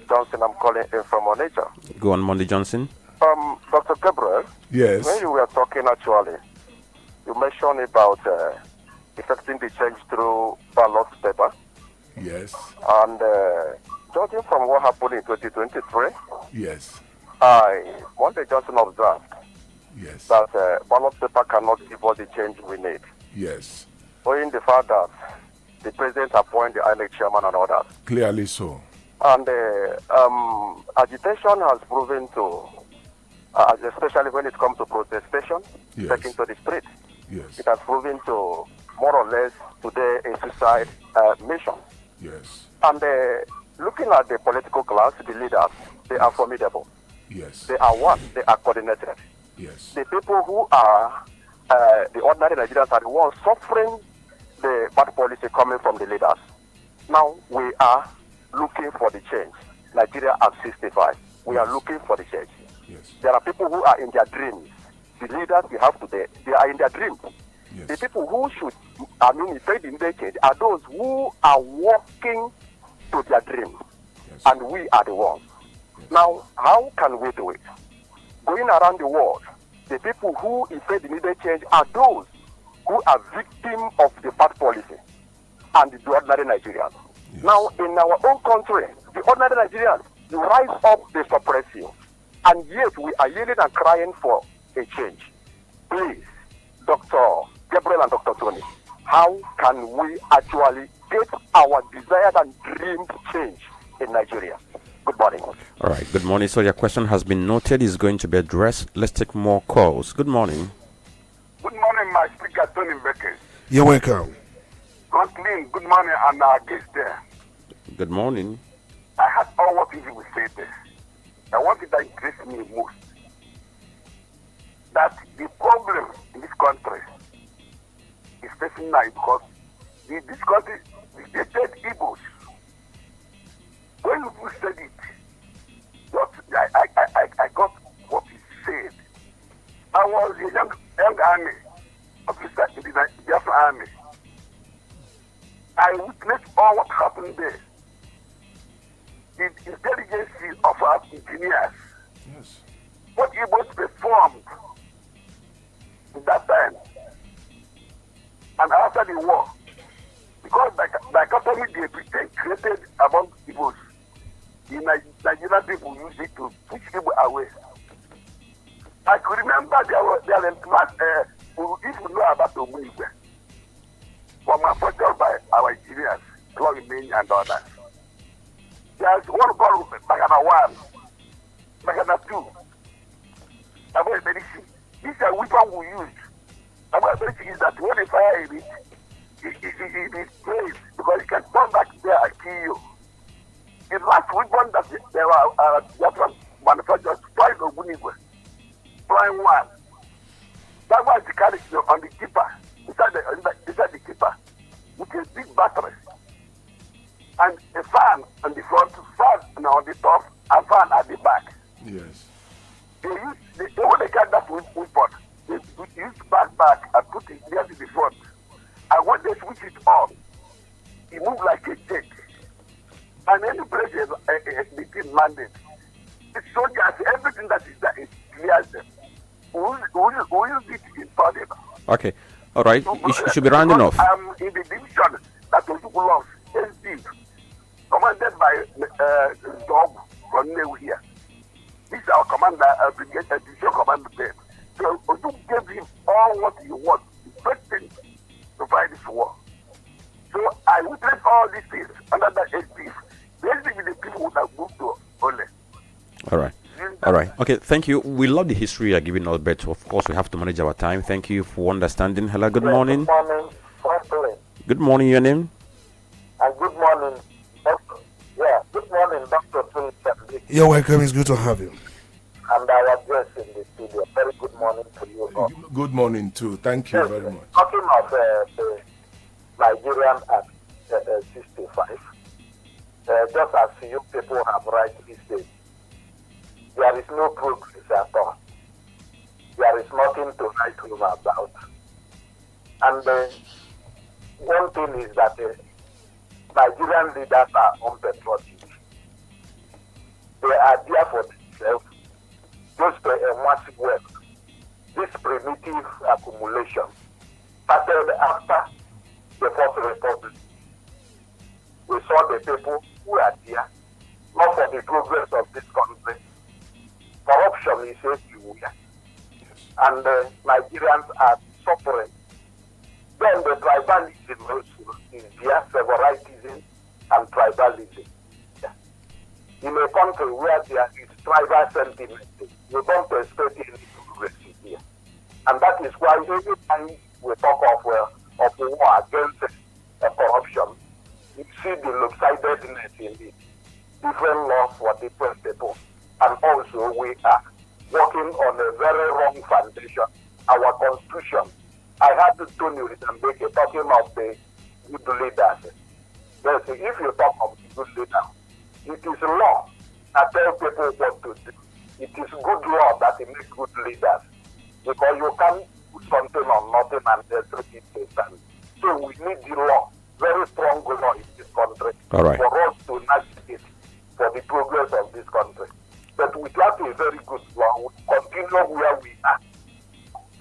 Johnson. I'm calling in from Onitsha. Go on, Monday Johnson. Dr. Gabriel. Yes. When you were talking, actually, you mentioned about effecting the change through ballot paper. Yes. And judging from what happened in 2023. Yes. Monday Johnson observed that ballot paper cannot give us the change we need. Yes. Owing the fact that the president appointed the INEC chairman and others. Clearly so. And agitation has proven to, especially when it comes to protestation, taking to the street, it has proven to more or less today a suicide mission. Yes. And looking at the political class, the leaders, they are formidable. Yes. They are what? They are coordinated. Yes. The people who are the ordinary Nigerians are the ones suffering the bad policy coming from the leaders. Now we are looking for the change. Nigeria at 65. We are looking for the change. Yes. There are people who are in their dreams. The leaders we have today, they are in their dreams. Yes. The people who should, effect in their change are those who are walking to their dreams. Yes. And we are the ones. Now, how can we do it? Going around the world, the people who effect the needed change are those who are victims of the bad policy and the ordinary Nigerians. Yes. Now, in our own country, the ordinary Nigerians, you rise up, they suppress you. And yet, we are yelling and crying for a change. Please, Dr. Gabriel and Dr. Tony, how can we actually get our desired and dreamed change in Nigeria? Good morning. All right, good morning. So your question has been noted, is going to be addressed. Let's take more calls. Good morning. Good morning, my speaker, Tony Mbeki. You're welcome. Franklin, good morning, and our guest there. Good morning. I had all what people would say this. And one thing that interests me most, that the problem in this country is facing now because this country, they said Igbos. When you said it, I got what he said. I was a young army officer in the Biafra army. I witnessed all what happened there. The intelligence of our engineers. Yes. What Igbos performed in that time and after the war. Because the economy they pretend created among Igbos, the Nigerian people used it to push people away. I could remember there were last, if you know about Omuigwe, from manufactured by our engineers, Chloe Main and others. There's one called Magana 1, Magana 2. This is a weapon we used. About is that when they fire it, it is placed because it can turn back there and kill you. The last weapon that there were manufacturers flying Omunigwe, flying one. That was the carriage on the keeper, inside the keeper, with a big battery. And a fan on the front, fan on the top, and fan at the back. Yes. When they got that weapon, they use back and put it near to the front. And when they switch it on, it moves like a jet. And any place the team landed, the soldiers, everything that is there is clear them. We use it in Saudi. Okay. All right. You should be rounding off. I'm in the division that was lost, SD, commanded by Dog from New here. This is our commander, brigade, division commander there. So Odu gave him all what he wants, the best thing to fight this war. So I witnessed all these things under the SD. Basically, the people would have moved to Ole. All right. All right. Okay. Thank you. We love the history you're giving us, but of course, we have to manage our time. Thank you for understanding. Hello. Good morning. Good morning, Franklin. Good morning. Your name? And good morning, Doctor. Yeah. Good morning, Dr. Olisa Mbeki. You're welcome. It's good to have you. And our guest in the studio. Very good morning to you all. Good morning, too. Thank you very much. Talking of the Nigerian Act 65, just as you people have rightly said, there is no progress at all. There is nothing to write home about. And one thing is that Nigerian leaders are unpatriotic. They are there for themselves, just a massive wealth. This primitive accumulation started after the Fourth Republic. We saw the people who are there, not for the progress of this country. Corruption is everywhere. And Nigerians are suffering. Then the tribalism also is there, favoritism and tribalism. In a country where there is tribal sentiment, you don't expect any progress here. And that is why every time we talk of war against corruption, you see the lopsidedness in it. Different laws for different people. And also we are working on a very wrong foundation. Our constitution. I had Tony Mbeki talking of the good leaders. Yes, if you talk of the good leaders, it is law that tell people what to do. It is good law that makes good leaders. Because you can't put something on nothing and expect it to stand. So we need the law, very strong law in this country, All right. for us to navigate for the progress of this country. But without a very good law, we continue where we are.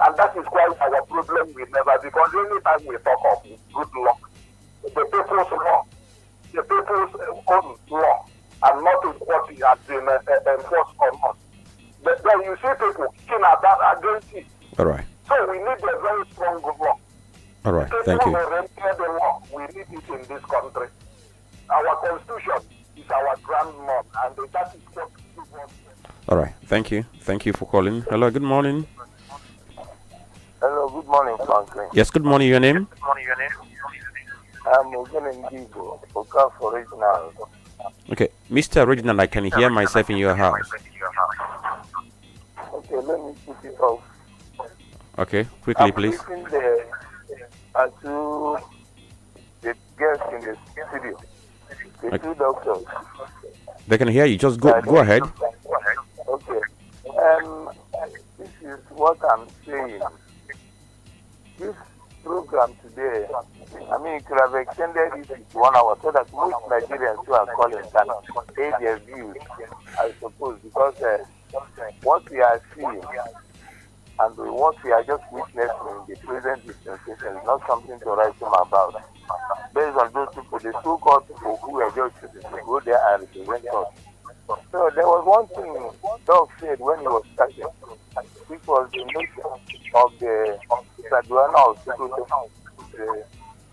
And that is why our problem will never, because anytime we talk of good law, the people's law, the people's own law, and not what has been enforced on us. But then you see people kicking against it. All right. So we need a very strong law. All right. Thank you. The law, we need it in this country. Our constitution is our grandmother, and that is what we want. All right. Thank you. Thank you for calling. Hello. Good morning. Hello, good morning, Franklin. Yes. Good morning. Your name? Good morning, your name? I'm Okonkwo Franklin Ebuka. Okay, Mr. Reginald, I can hear myself in your house. Okay, let me put it off. Okay, quickly, please. I'm to the guests in the studio, the two doctors. They can hear you. Just go ahead. Okay. This is what I'm saying. This program today, I mean, it could have extended it to 1 hour so that most Nigerians who are calling can say their views, I suppose, because what we are seeing and what we are just witnessing in the present dispensation is not something to write home about. Based on those people, the so-called people who are just to go there and represent us. So there was one thing Doug said when he was starting, which was the notion of the Saduana of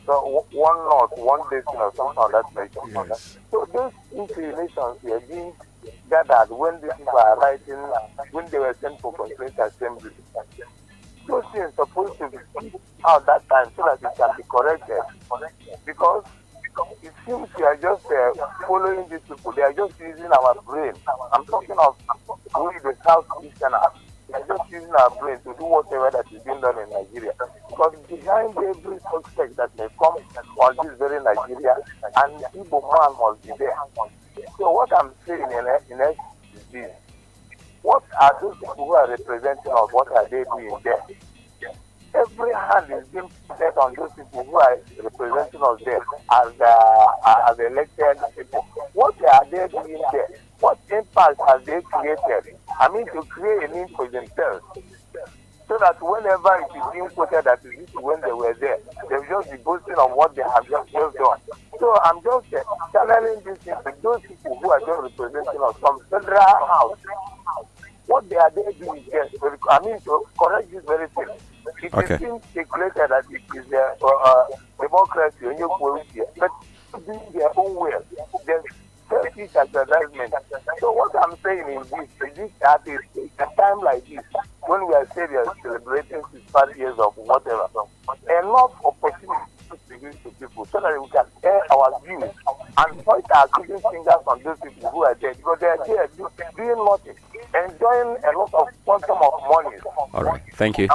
so one north, one destiny or something of that nature. Yes. So those inclinations were being gathered when these people are writing, when they were sent for constituent assembly. Those things are supposed to be out that time so that it can be corrected. Because it seems we are just following these people. They are just using our brain. I'm talking of we, the South Easterners. We are just using our brain to do whatever that is being done in Nigeria. Because behind every suspect that may come on this very Nigeria, an Igbo man must be there. So what I'm saying in essence is this. What are those people who are representing us? What are they doing there? Every hand is being set on those people who are representing us there as elected people. What are they doing there? What impact have they created? I mean, to create a name for themselves. So that whenever it is being quoted that it is when they were there, they'll just be boasting on what they have just done. So I'm just channeling this into those people who are just representing us from federal house. What they are there doing is, I mean, to correct this very thing. It is being speculated that it is democracy, but doing their own way. There's selfish advertisement. So what I'm saying is this at a time like this, when we are saying we are celebrating 65 years of whatever, enough opportunities to give to people so that we can air our views and point our cooking fingers on those people who are there, because they are there doing nothing, enjoying a lot of quantum of money. All right, thank you.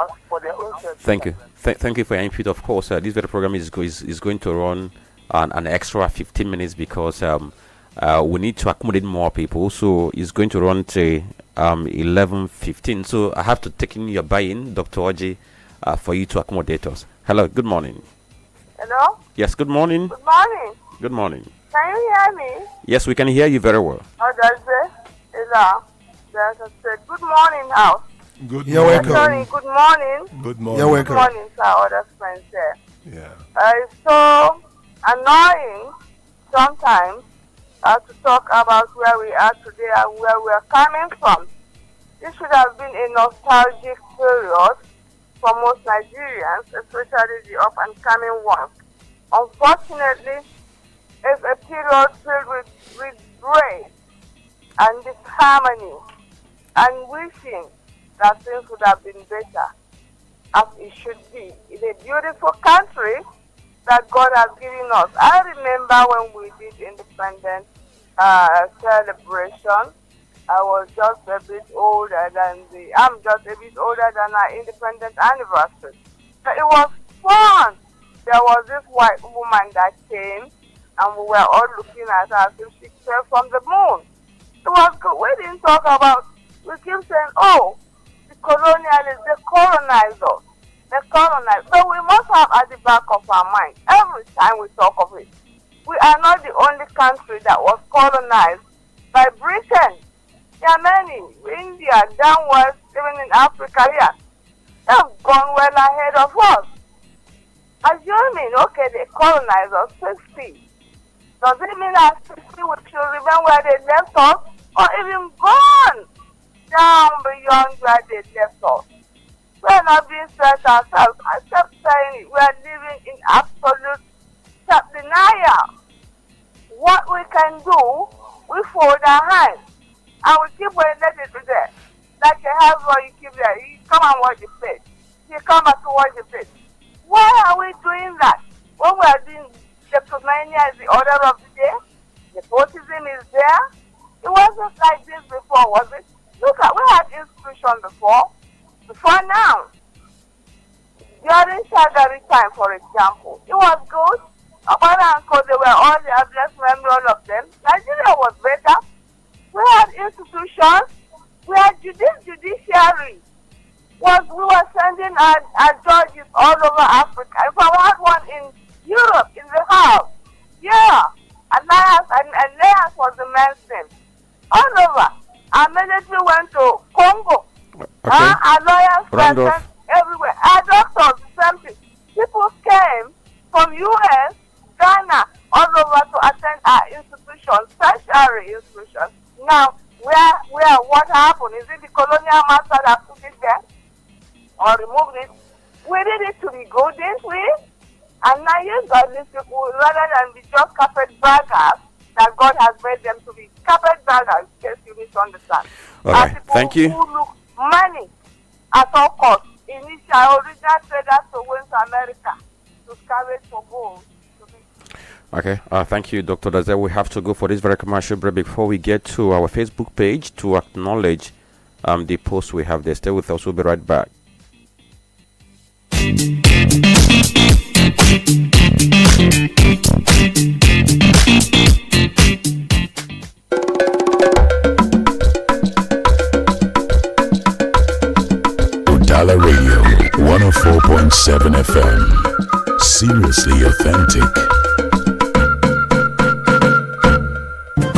Thank you. Thank you for your input. Of course, this very program is going to run an extra 15 minutes because we need to accommodate more people. So it's going to run to 11:15. So I have to take in your buy-in, Dr. Orji, for you to accommodate us. Hello, good morning. Hello? Yes, good morning. Good morning. Good morning. Can you hear me? Yes, we can hear you very well. Oh, that's it. Good morning, house. Good You're morning. welcome. Good morning. Good morning. You're welcome. Good morning, sir. Other friends there. Yeah. It's so annoying sometimes to talk about where we are today and where we are coming from. This should have been a nostalgic period for most Nigerians, especially the up-and-coming ones. Unfortunately, it's a period filled with rage and disharmony and wishing that things would have been better as it should be. It's a beautiful country that God has given us. I remember when we did independence celebration. I was just a bit older than I'm just a bit older than our independence anniversary. But it was fun. There was this white woman that came and we were all looking at her as if she fell from the moon. It was good. We didn't talk about, we keep saying, oh, the colonialists, they colonized us. They colonized. So we must have at the back of our mind, every time we talk of it, we are not the only country that was colonized by Britain. There are many, India, downwards, even in Africa here. They have gone well ahead of us. Assuming, okay, they colonized us 60. Does it mean at 60 we should remember where they left us? Or even gone down beyond where they left us? We are not being stressed ourselves. I kept saying it. We are living in absolute self-denial. What we can do, we fold our hands. And we keep waiting, let it be there. Like a house where you keep there. You come and watch the place. You come back to watch the place. Why are we doing that? When we are doing kleptomania is the order of the day? Nepotism is there. It wasn't like this before, was it? Look at, we had institutions before now. During Shagari time, for example, it was good. Obama and Co, they were all the ablest members, all of them. Nigeria was better. We had institutions. We had judiciary. We were sending our judges all over Africa. If I had one in Europe, in the house, yeah. Alliance was the man's name. All over. Our military went to Congo. Our lawyers were sent everywhere. Our doctors, the same thing. People came from US, Ghana, all over to attend our institutions, tertiary institutions. Now, where what happened? Is it the colonial master that put it there? Or removed it? We did it to be good, didn't we? And now you got these people, rather than be just carpetbaggers, that God has made them to be carpetbaggers, in case you misunderstand. All right, thank you. Who look money at all costs. Initial original traders to win to America to scavenge for gold. Okay, thank you, Dr. Daze. We have to go for this very commercial break before we get to our Facebook page to acknowledge the post we have there. Stay with us. We'll be right back. Udala Radio 104.7 FM. Seriously authentic.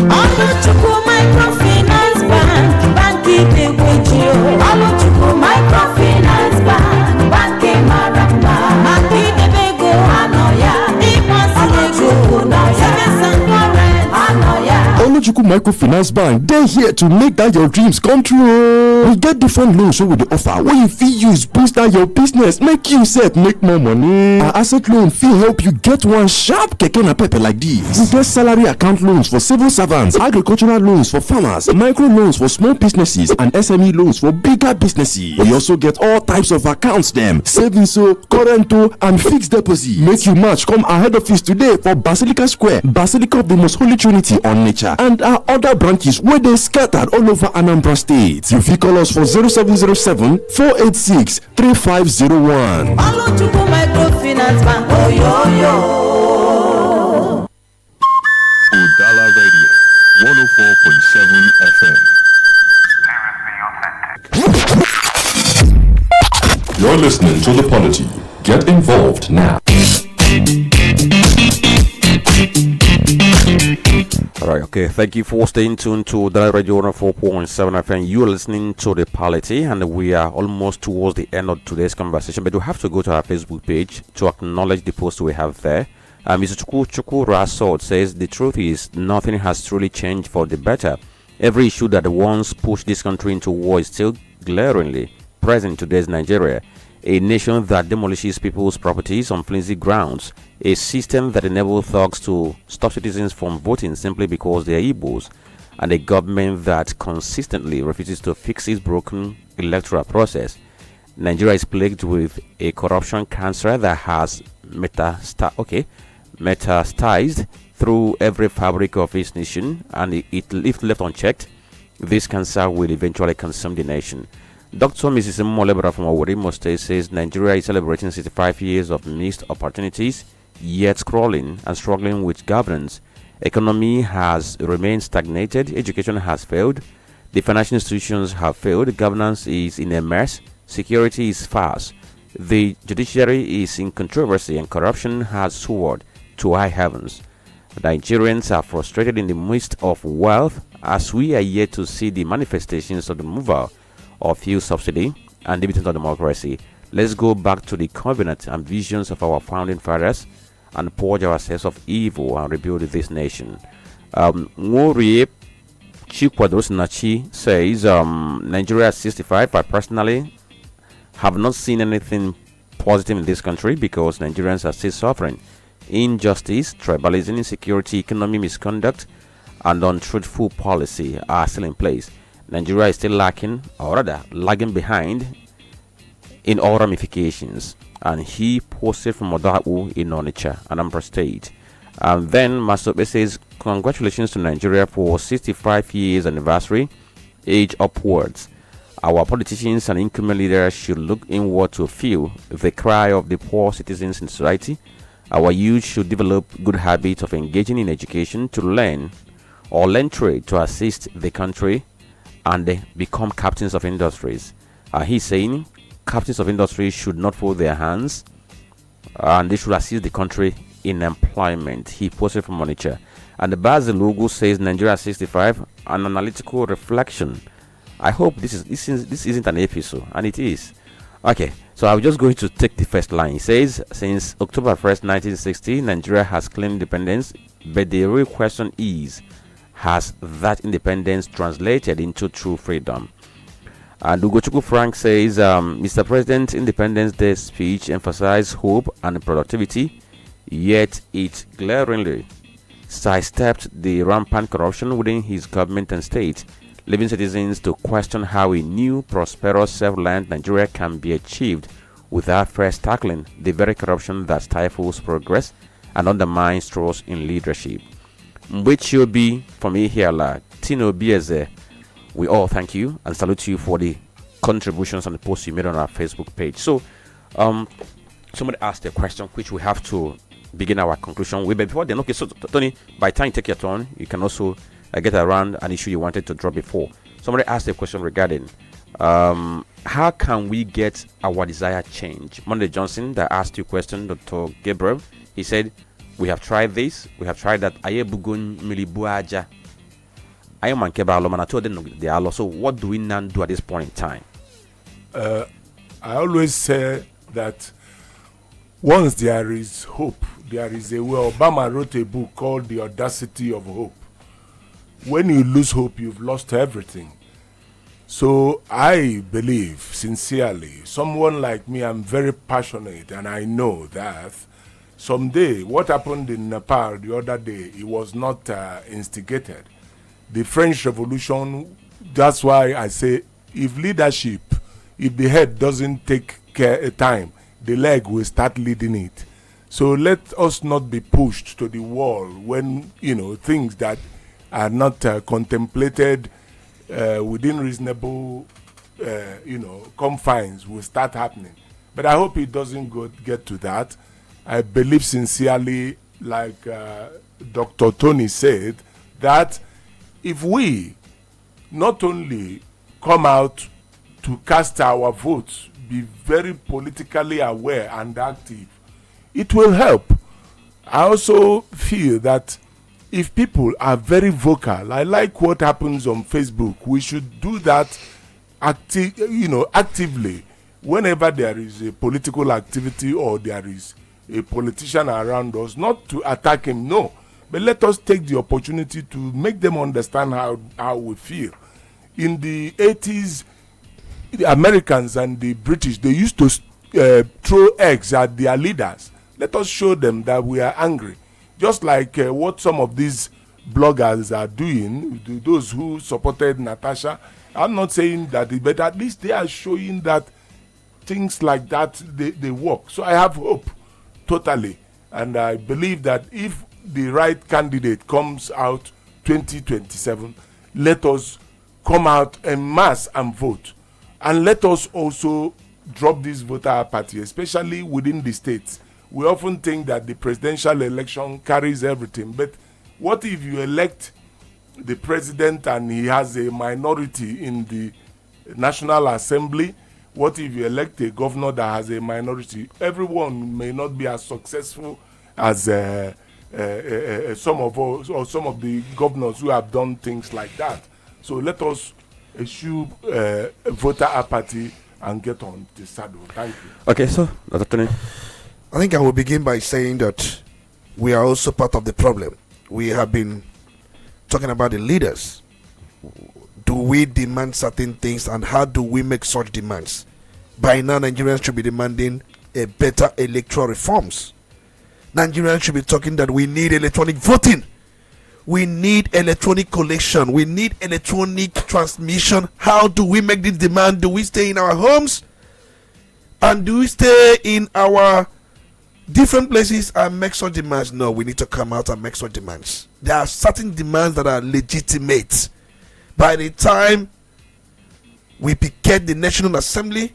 Oluchukwu Microfinance Bank, Banki Degweji o. Oluchukwu Microfinance Bank, Banki Maramba. Banki Debego Anoya, Ipansi Ego Noya, Semesankware Anoya. Oluchukwu Microfinance Bank, they're here to make that your dreams come true. We get different loans so we dey offer wey you fit use boost down your business, make you sef make more money. Our asset loan fit help you get one sharp keke napep like this. We get salary account loans for civil servants, agricultural loans for farmers, micro loans for small businesses, and SME loans for bigger businesses. We also get all types of accounts dem, savings, current, and fixed deposit. Make you match come our head office today for Basilica Square, Basilica of the Most Holy Trinity, Onitsha, and our other branches where they scattered all over Anambra State. You fit call us for 0707 486 3501. Oluchukwu Microfinance Bank, oh yo yo. Udala Radio 104.7 FM. You're listening to The Polity. Get involved now. Alright, okay. Thank you for staying tuned to the Radio 104.7 FM. You're listening to The Polity, and we are almost towards the end of today's conversation, but we have to go to our Facebook page to acknowledge the post we have there. Mr. Chukwu Rasod says, the truth is, nothing has truly changed for the better. Every issue that once pushed this country into war is still glaringly present in today's Nigeria. A nation that demolishes people's properties on flimsy grounds. A system that enables thugs to stop citizens from voting simply because they are Igbos. And a government that consistently refuses to fix its broken electoral process. Nigeria is plagued with a corruption cancer that has metastasized through every fabric of its nation, and if left unchecked, this cancer will eventually consume the nation. Dr. Mrs. Molebra from ORIMILI State says Nigeria is celebrating 65 years of missed opportunities, yet scrolling and struggling with governance. Economy has remained stagnated, education has failed, the financial institutions have failed, governance is in a mess, security is sparse, the judiciary is in controversy, and corruption has soared to high heavens. Nigerians are frustrated in the midst of wealth, as we are yet to see the manifestations of the removal of fuel subsidy and dividend of democracy. Let's go back to the covenant and visions of our founding fathers and purge ourselves of evil and rebuild this nation. Ngorie Chikwadosinachi says, Nigeria 65. I personally have not seen anything positive in this country because Nigerians are still suffering. Injustice, tribalism, insecurity, economic misconduct, and untruthful policy are still in place. Nigeria is still lacking, or rather lagging behind in all ramifications. And he posted from Odahu in Onitsha, Anambra State. And then Masobe says, congratulations to Nigeria for 65 years anniversary, age upwards. Our politicians and incumbent leaders should look inward to feel the cry of the poor citizens in society. Our youth should develop good habits of engaging in education to learn trade to assist the country and become captains of industries. He's saying captains of industry should not fold their hands and they should assist the country in employment. He posted from Onitsha. And the Basil logo says Nigeria 65, an analytical reflection. I hope this isn't an episode, and it is. Okay, so I'm just going to take the first line. It says, since October 1st, 1960, Nigeria has claimed independence, but the real question is, has that independence translated into true freedom? And Okonkwo Frank says, Mr. President's Independence Day speech emphasized hope and productivity, yet it glaringly sidestepped the rampant corruption within his government and state, leaving citizens to question how a new, prosperous, self-reliant Nigeria can be achieved without first tackling the very corruption that stifles progress and undermines trust in leadership. Which will be, for me here, Tino Bieze, we all thank you and salute you for the contributions and the posts you made on our Facebook page. So, somebody asked a question which we have to begin our conclusion with. But before then, okay, so Tony, by the time you take your turn, you can also get around an issue you wanted to drop before. Somebody asked a question regarding how can we get our desired change? Monday Johnson that asked you a question, Dr. Gabriel, he said, we have tried this, we have tried that. So what do we now do at this point in time? I always say that once there is hope, there is a way. Obama wrote a book called The Audacity of Hope. When you lose hope, you've lost everything. So I believe sincerely, someone like me, I'm very passionate, and I know that someday, what happened in Nepal the other day, it was not instigated. The French Revolution, that's why I say, if leadership, if the head doesn't take time, the leg will start leading it. So let us not be pushed to the wall when, things that are not contemplated within reasonable, confines will start happening. But I hope it doesn't get to that. I believe sincerely, like Dr. Tony said, that if we not only come out to cast our votes, be very politically aware and active, it will help. I also feel that if people are very vocal, I like what happens on Facebook, we should do that actively. Whenever there is a political activity or there is a politician around us, not to attack him, no, but let us take the opportunity to make them understand how we feel. In the 80s, the Americans and the British, they used to throw eggs at their leaders. Let us show them that we are angry. Just like what some of these bloggers are doing, those who supported Natasha. I'm not saying that, but at least they are showing that things like that, they work. So I have hope, totally. And I believe that if the right candidate comes out 2027, let us come out en masse and vote. And let us also drop this voter apathy, especially within the states. We often think that the presidential election carries everything. But what if you elect the president and he has a minority in the National Assembly? What if you elect a governor that has a minority? Everyone may not be as successful as some of us or some of the governors who have done things like that. So let us eschew voter apathy and get on the saddle. Thank you. Okay, so Dr. Tony. I think I will begin by saying that we are also part of the problem. We have been talking about the leaders. Do we demand certain things, and how do we make such demands? By now, Nigerians should be demanding a better electoral reforms. Nigerians should be talking that we need electronic voting. We need electronic collection. We need electronic transmission. How do we make this demand? Do we stay in our homes? And do we stay in our different places and make such demands. No, we need to come out and make such demands. There are certain demands that are legitimate. By the time we picket the National Assembly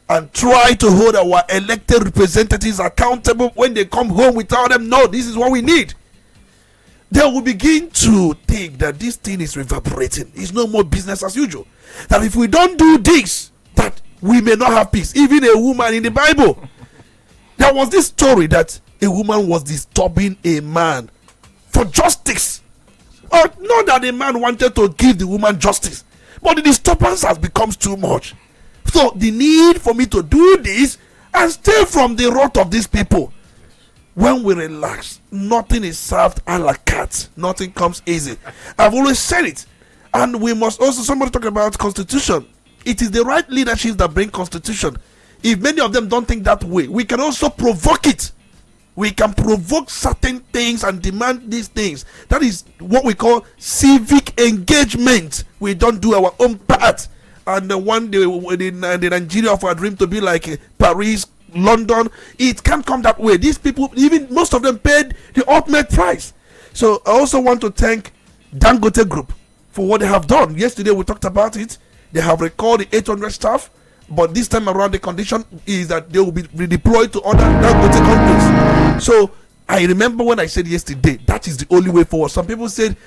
and try to hold our elected representatives accountable when they come home, we tell them, no, this is what we need. They will begin to think that this thing is reverberating. It's no more business as usual. That if we don't do this, that we may not have peace. Even a woman in the Bible, there was this story that a woman was disturbing a man for justice. Or not that the man wanted to give the woman justice, but the disturbance has become too much. So the need for me to do this and stay from the wrath of these people. When we relax, nothing is served a la carte. Nothing comes easy. I've always said it. And we must also, somebody talk about constitution. It is the right leadership that bring constitution. If many of them don't think that way, we can also provoke it. We can provoke certain things and demand these things. That is what we call civic engagement. We don't do our own part. And one day, the Nigeria of our dream to be like Paris, London, it can't come that way. These people, even most of them, paid the ultimate price. So I also want to thank Dangote Group for what they have done. Yesterday we talked about it. They have recalled the 800 staff, but this time around the condition is that they will be redeployed to other Dangote companies. So I remember when I said yesterday, that is the only way forward. Some people said,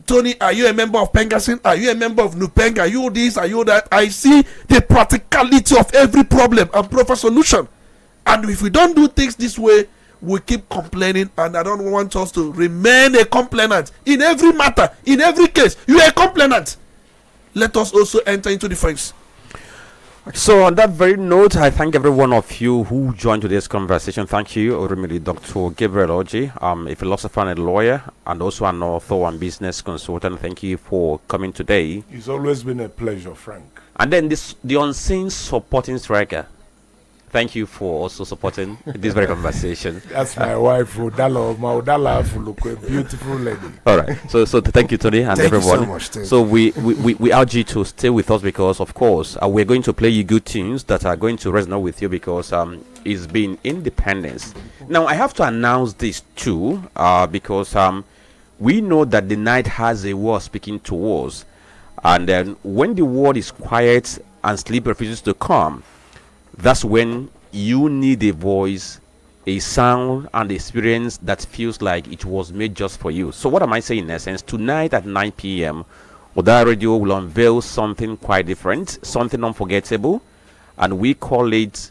Tony, are you a member of Pengasin? Are you a member of Nupeng? Are you this? Are you that? I see the practicality of every problem and proper solution. And if we don't do things this way, we keep complaining, and I don't want us to remain a complainant in every matter, in every case. You are a complainant. Let us also enter into the fence. So on that very note, I thank every one of you who joined today's conversation. Thank you, ORIMILI, Dr. Gabriel Orji, a philosopher and a lawyer, and also an author and business consultant. Thank you for coming today. It's always been a pleasure, Frank. And then the unseen supporting striker. Thank you for also supporting this very conversation. That's my wife, Udala. My Udala, a beautiful lady. All right. So thank you, Tony, and thank everyone. You so much, so we urge you to stay with us because, of course, we're going to play you good tunes that are going to resonate with you because it's been independence. Now, I have to announce this too because we know that the night has a word speaking to us, and then when the word is quiet and sleep refuses to come, that's when you need a voice, a sound, and experience that feels like it was made just for you. So what am I saying in essence? Tonight at 9 p.m., Udala Radio will unveil something quite different, something unforgettable, and we call it